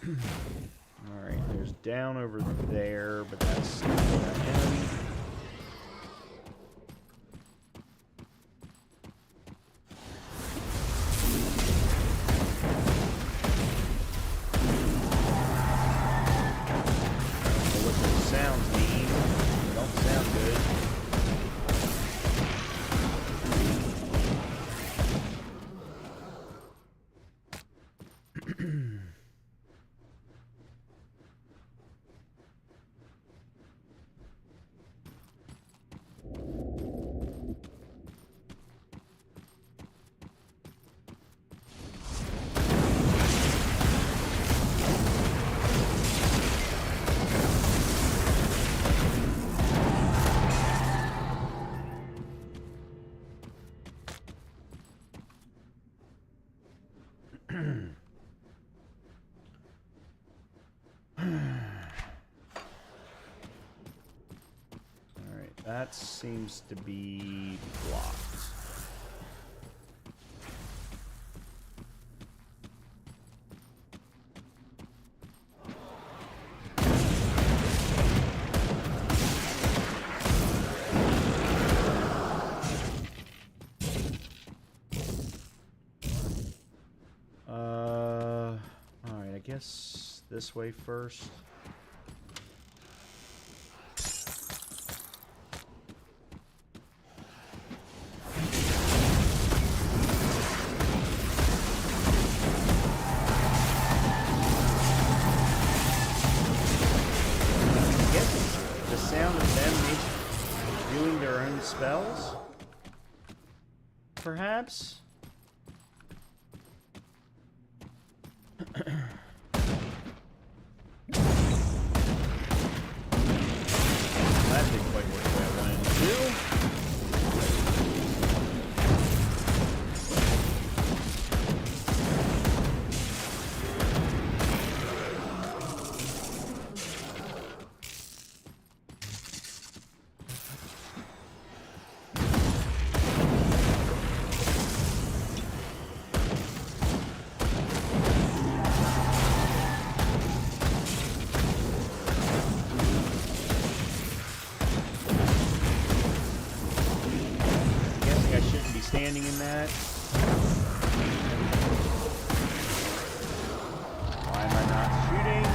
Alright, there's down over there, but that's not him. What those sounds mean. Don't sound good. Alright, that seems to be blocked. Alright, I guess this way first. The sound of them doing their own spells? Perhaps? That didn't quite work the way I wanted it to do. Standing in that. Why am I not shooting?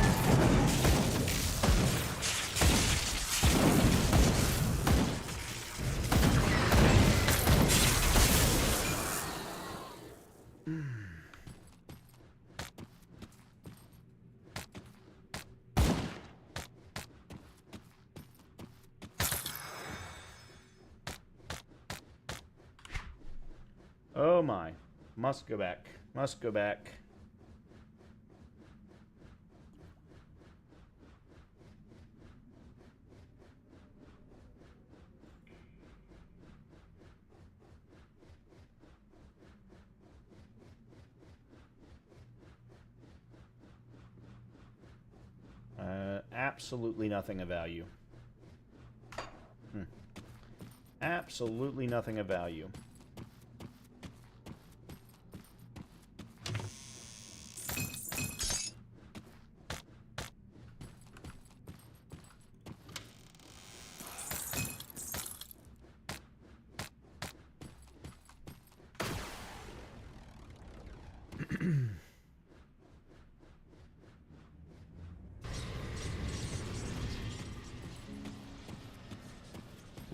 Oh my. Must go back. Must go back. Absolutely nothing of value. Absolutely nothing of value.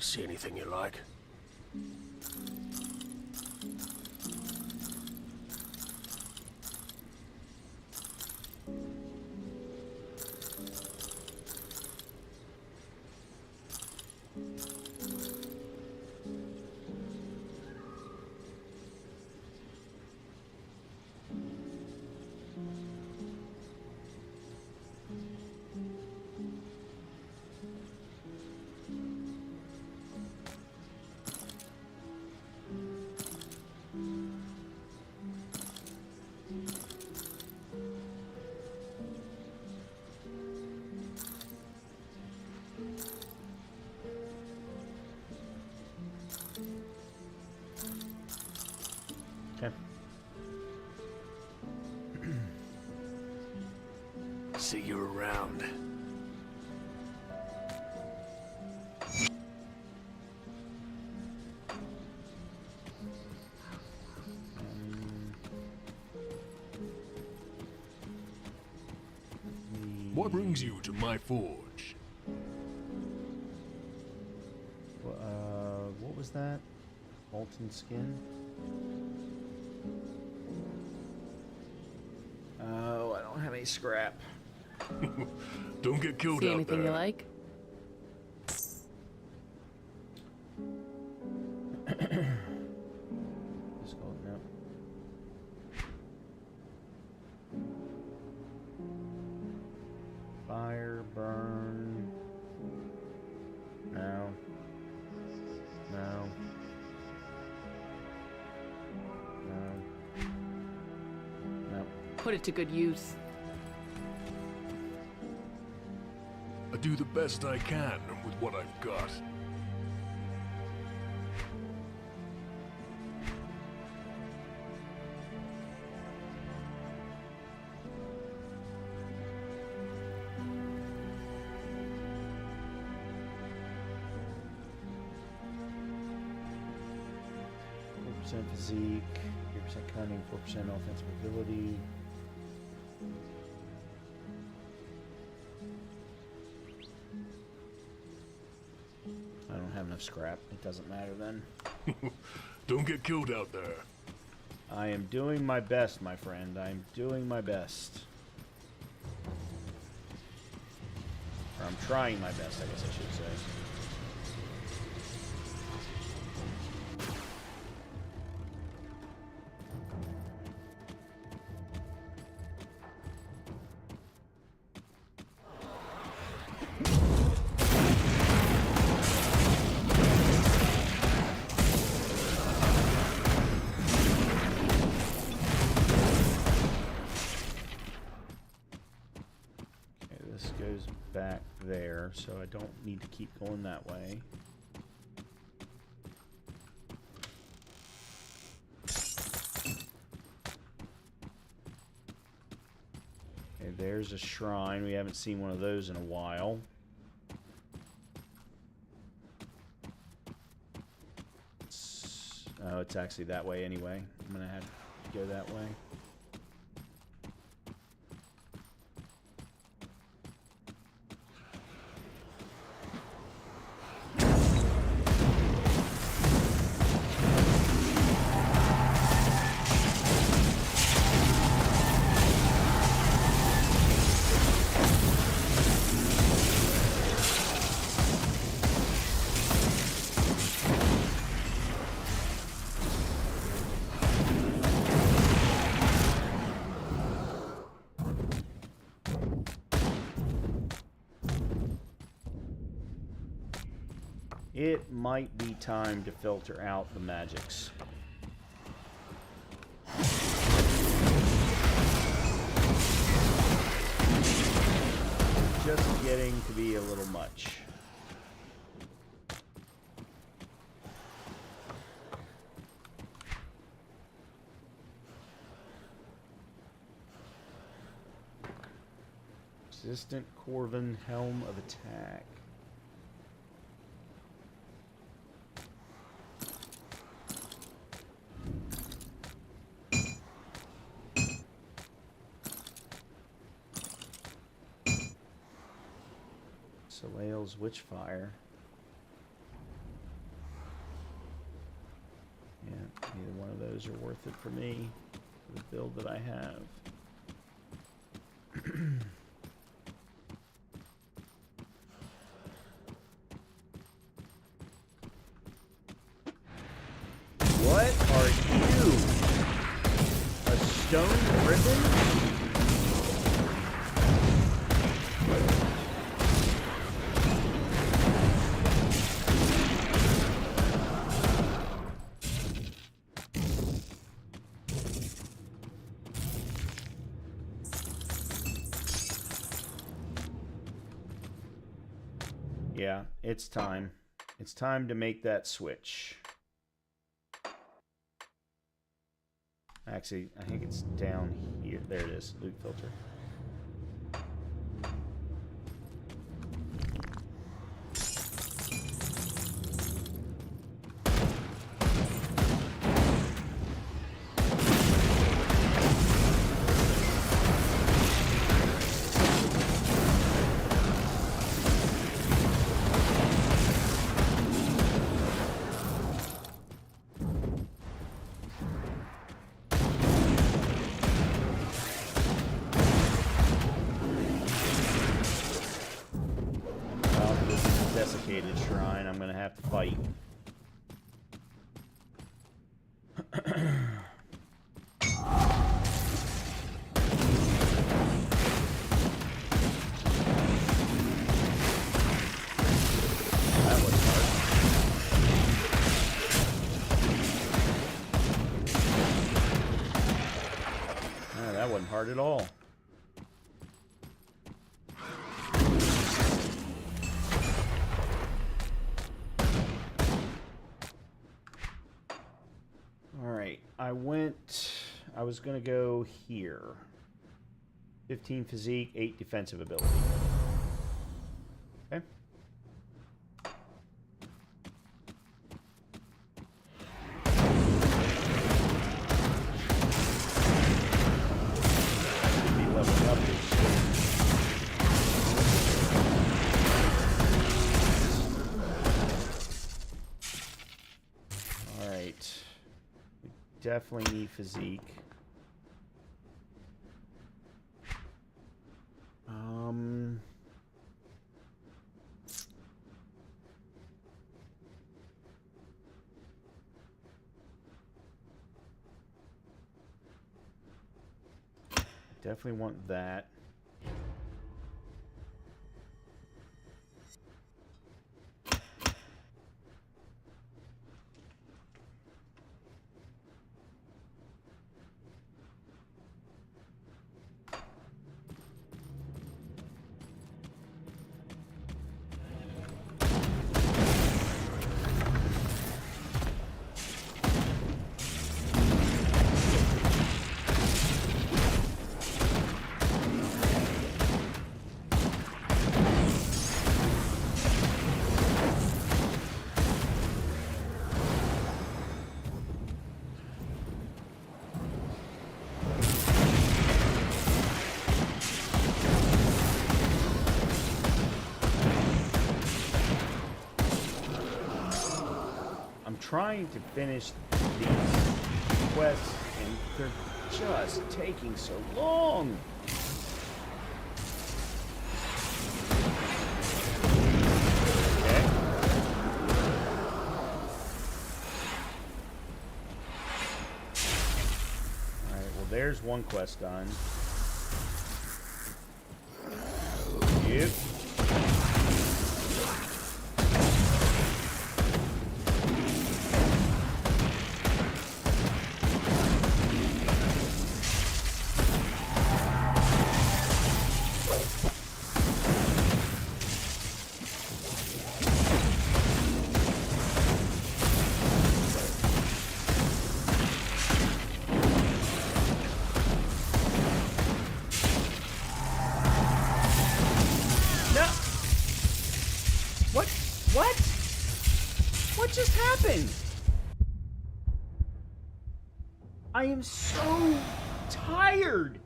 See anything you like? See you around. What brings you to my forge? What was that? Molten skin? Oh, I don't have any scrap. Don't get killed See out anything there. you like? Just go, no. Fire, burn. No. No. No. No. Put it to good use. I do the best I can with what I've got. Physique, 3% cunning, 4% offensive ability. I don't have enough scrap. It doesn't matter then. Don't get killed out there. I am doing my best, my friend. I am doing my best. Or I'm trying my best, I guess I should say. Back there, so I don't need to keep going that way. Okay, there's a shrine. We haven't seen one of those in a while. Oh, it's actually that way anyway. I'm gonna have to go that way. It might be time to filter out the magics. Just getting to be a little much. Resistant Corvin Helm of Attack. Soleil's Witchfire. Yeah, neither one of those are worth it for me, for the build that I have. What are you? A stone griffin? Yeah, it's time. It's time to make that switch. Actually, I think it's down here. There it is. Loot filter. gonna have to fight. That wasn't hard at all. Alright, I was gonna go here. 15 physique, 8 defensive ability. Okay. Definitely need physique. Definitely want that. Trying to finish these quests and they're just taking so long. Okay. Alright, well there's one quest done. Yep. What just happened? I am so tired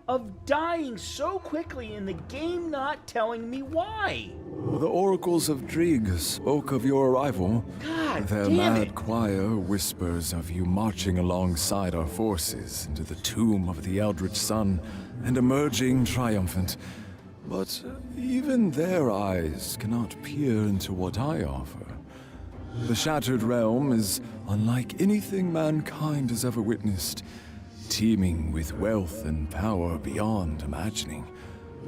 of dying so quickly and the game not telling me why. The oracles of Drieg spoke of your arrival. God Their damn mad it. choir whispers of you marching alongside our forces into the tomb of the Eldritch Sun and emerging triumphant. But even their eyes cannot peer into what I offer. The Shattered Realm is unlike anything mankind has ever witnessed, teeming with wealth and power beyond imagining,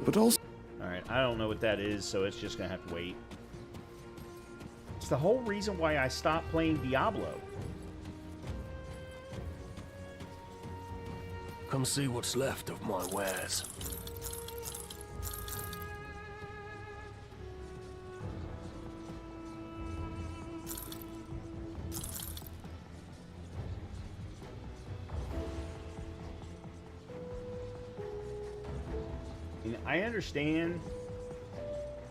but also... Alright, I don't know what that is, so it's just gonna have to wait. It's the whole reason why I stopped playing Diablo. Come see what's left of my wares. I understand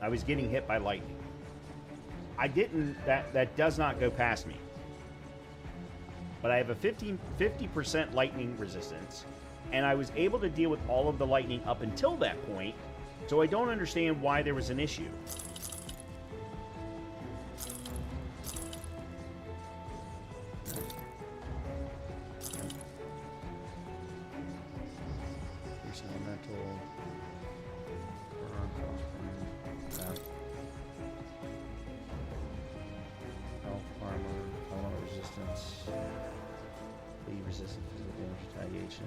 I was getting hit by lightning. I didn't, that does not go past me. But I have a 50% lightning resistance, and I was able to deal with all of the lightning up until that point, so I don't understand why there was an issue. resistance. Leave resistance to the damage retaliation.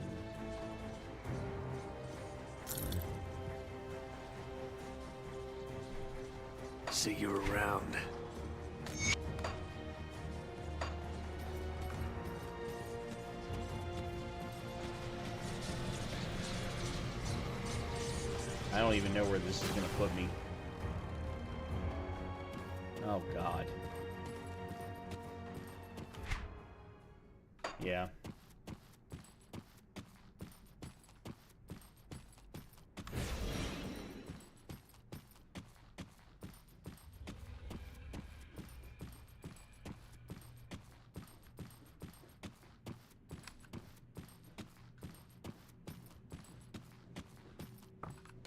See you around. I don't even know where this is going to put me. Oh, God. Yeah.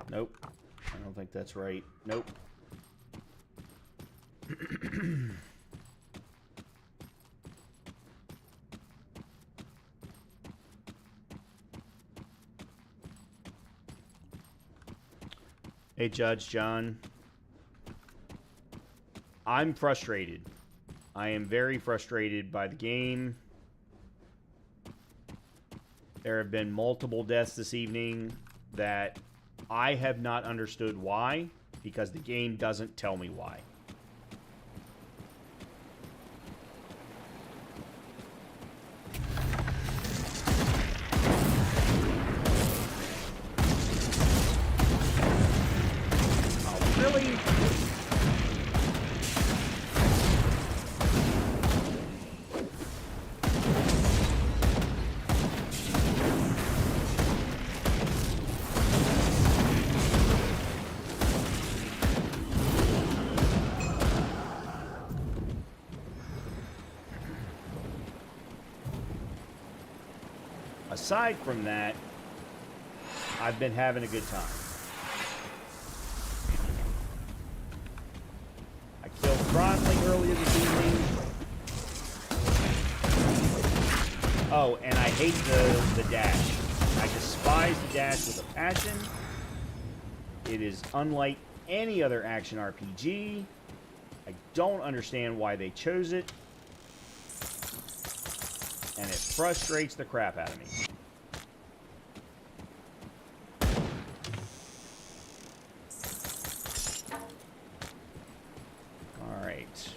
Nope. I don't think that's right. Nope. Hey, Judge John. I'm frustrated. I am very frustrated by the game. There have been multiple deaths this evening that I have not understood why, because the game doesn't tell me why. Oh, really? Aside from that, I've been having a good time. I killed Cronley earlier this evening. Oh, and I hate the dash. I despise the dash with a passion. It is unlike any other action RPG. I don't understand why they chose it. And it frustrates the crap out of me. Alright.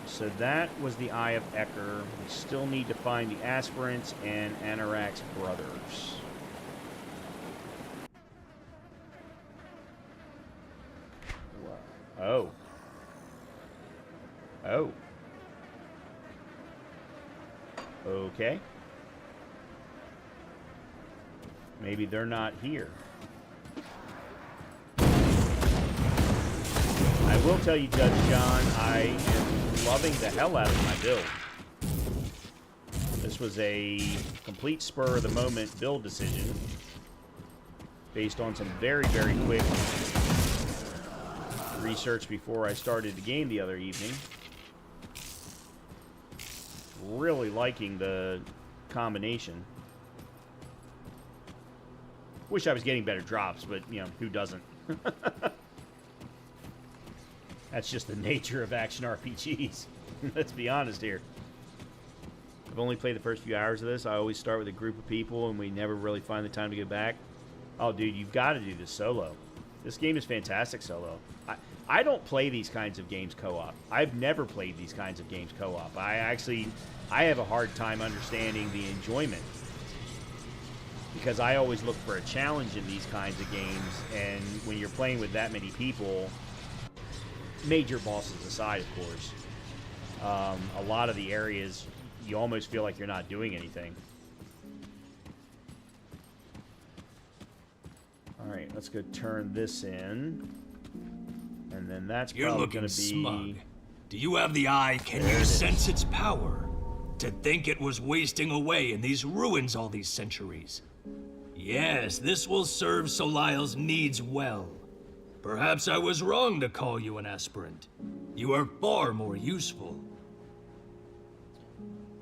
So that was the Eye of Ecker. We still need to find the Aspirants and Anorak's brothers. Oh. Oh. Okay. Maybe they're not here. I will tell you, Judge John, I am loving the hell out of my build. This was a complete spur-of-the-moment build decision based on some very, very quick research before I started the game the other evening. Really liking the combination. Wish I was getting better drops, but, you know, who doesn't? That's just the nature of action RPGs. Let's be honest here. I've only played the first few hours of this. I always start with a group of people, and we never really find the time to get back. Oh, dude, you've got to do this solo. This game is fantastic solo. I don't play these kinds of games co-op. I've never played these kinds of games co-op. I have a hard time understanding the enjoyment. Because I always look for a challenge in these kinds of games, and when you're playing with that many people, major bosses aside, of course, a lot of the areas, you almost feel like you're not doing anything. Alright, let's go turn this in. And then that's You're probably looking going to be... smug. Do you have the eye? Can you sense its power? To think it was wasting away in these ruins all these centuries. Yes, this will serve Solisle's needs well. Perhaps I was wrong to call you an aspirant. You are far more useful.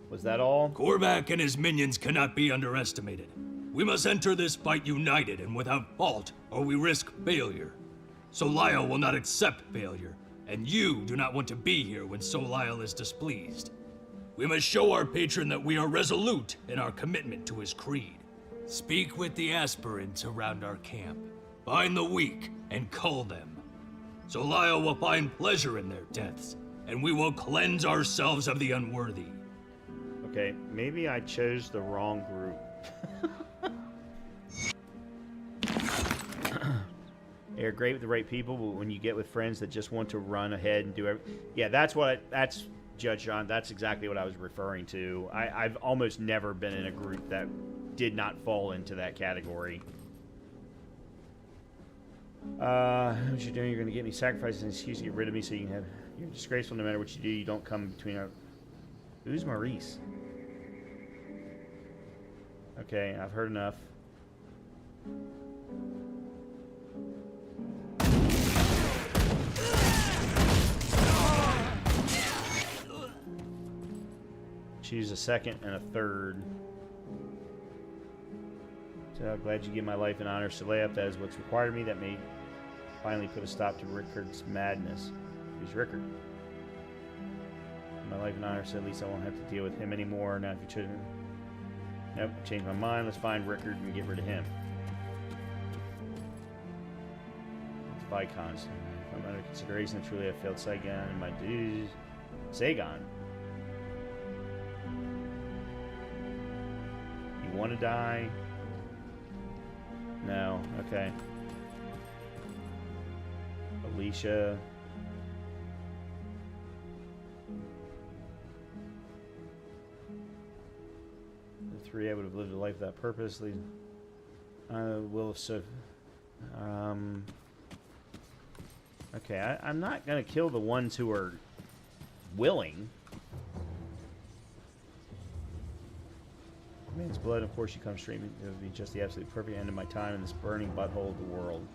Was that all? Korvac and his minions cannot be underestimated. We must enter this fight united and without fault, or we risk failure. Solisle will not accept failure, and you do not want to be here when Solial is displeased. We must show our patron that we are resolute in our commitment to his creed. Speak with the aspirants around our camp. Find the weak and cull them. Solial will find pleasure in their deaths, and we will cleanse ourselves of the unworthy. Okay, maybe I chose the wrong group. They're great with the right people, but when you get with friends that just want to run ahead and do everything... Yeah, that's Judge John, that's exactly what I was referring to. I've almost never been in a group that did not fall into that category. What you're doing, you're going to get me sacrifices and an excuse to get rid of me so you can have... You're disgraceful no matter what you do, you don't come between our... Who's Maurice? Okay, I've heard enough. Choose a second and a third. So glad you give my life and honor, Soleil. That is what's required of me. That may finally put a stop to Rickard's madness. Who's Rickard? My life and honor, so at least I won't have to deal with him anymore. Now if you should... Nope, changed my mind. Let's find Rickard and get rid of him. It's Vicons. If I'm under consideration, truly I failed Saigon and my duties. Saigon? You want to die? No. Okay. Alicia. The three, I would have lived a life without purpose. Will have so. Okay, I'm not gonna kill the ones who are willing. Man's blood, of course, you come streaming. It would be just the absolute perfect end of my time in this burning butthole of the world.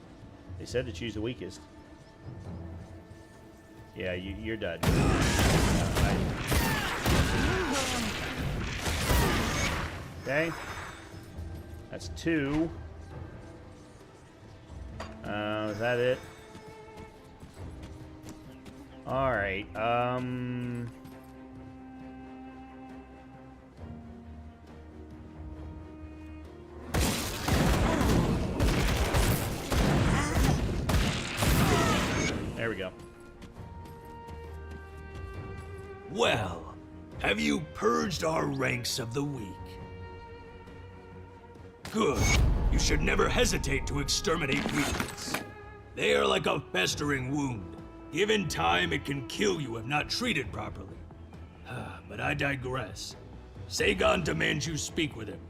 They said to choose the weakest. Yeah, you're dead. Okay. That's 2. Is that it? Alright, there we go. Well, have you purged our ranks of the weak? Good. You should never hesitate to exterminate weakness. They are like a festering wound. Given time, it can kill you if not treated properly. But I digress. Saigon demands you speak with him.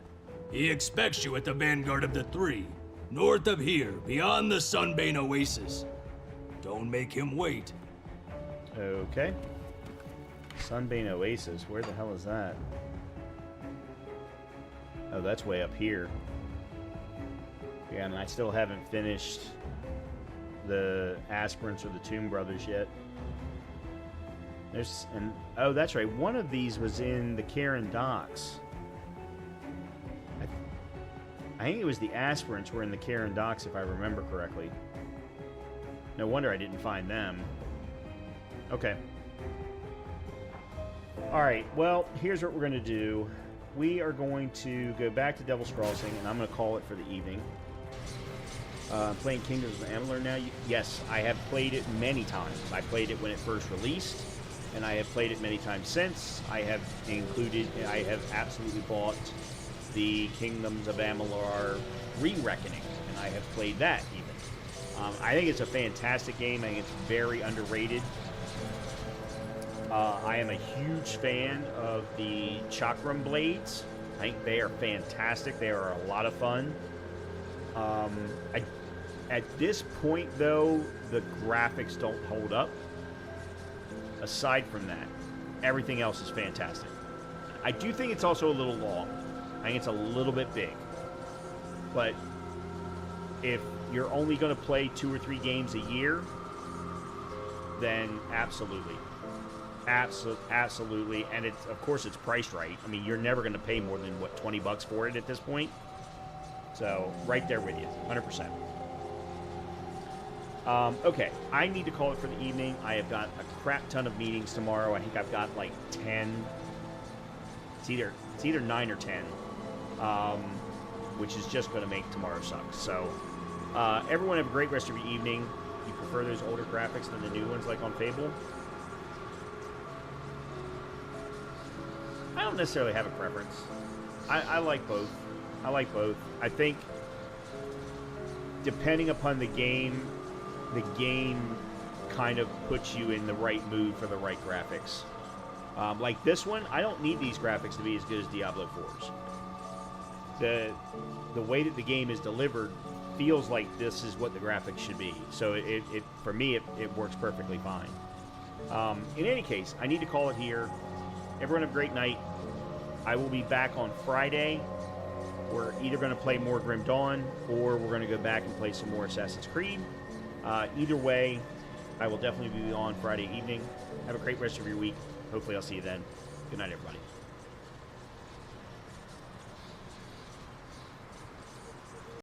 He expects you at the vanguard of the three, north of here, beyond the Sunbane Oasis. Don't make him wait. Okay. Sunbane Oasis, where the hell is that? Oh, that's way up here. Yeah, and I still haven't finished the Aspirants or the Tomb Brothers yet. Oh, that's right. One of these was in the Karen Docks. I think it was the Aspirants were in the Karen Docks, if I remember correctly. No wonder I didn't find them. Okay. Alright, well, here's what we're going to do. We are going to go back to Devil's Crossing, and I'm going to call it for the evening. Playing Kingdoms of Amalur now? Yes, I have played it many times. I played it when it first released, and I have played it many times since. I have absolutely bought the Kingdoms of Amalur Re-Reckoning, and I have played that even. I think it's a fantastic game. I think it's very underrated. I am a huge fan of the Chakram Blades. I think they are fantastic. They are a lot of fun. At this point, though, the graphics don't hold up. Aside from that, everything else is fantastic. I do think it's also a little long. I think it's a little bit big. But if you're only going to play 2 or 3 games a year, then absolutely. Absolutely. And it's, of course, it's priced right. I mean, you're never going to pay more than, what, $20 for it at this point? So, right there with you, 100%. Okay, I need to call it for the evening. I have got a crap ton of meetings tomorrow. I think I've got like 10. It's either 9 or 10, which is just going to make tomorrow suck. So, everyone have a great rest of your evening. You prefer those older graphics than the new ones, like on Fable? I don't necessarily have a preference. I like both. I like both. I think, depending upon the game kind of puts you in the right mood for the right graphics. Like this one, I don't need these graphics to be as good as Diablo 4's. The way that the game is delivered feels like this is what the graphics should be. So it for me, it works perfectly fine. In any case, I need to call it here. Everyone have a great night. I will be back on Friday. We're either going to play more Grim Dawn, or we're going to go back and play some more Assassin's Creed. Either way, I will definitely be on Friday evening. Have a great rest of your week. Hopefully I'll see you then. Good night, everybody.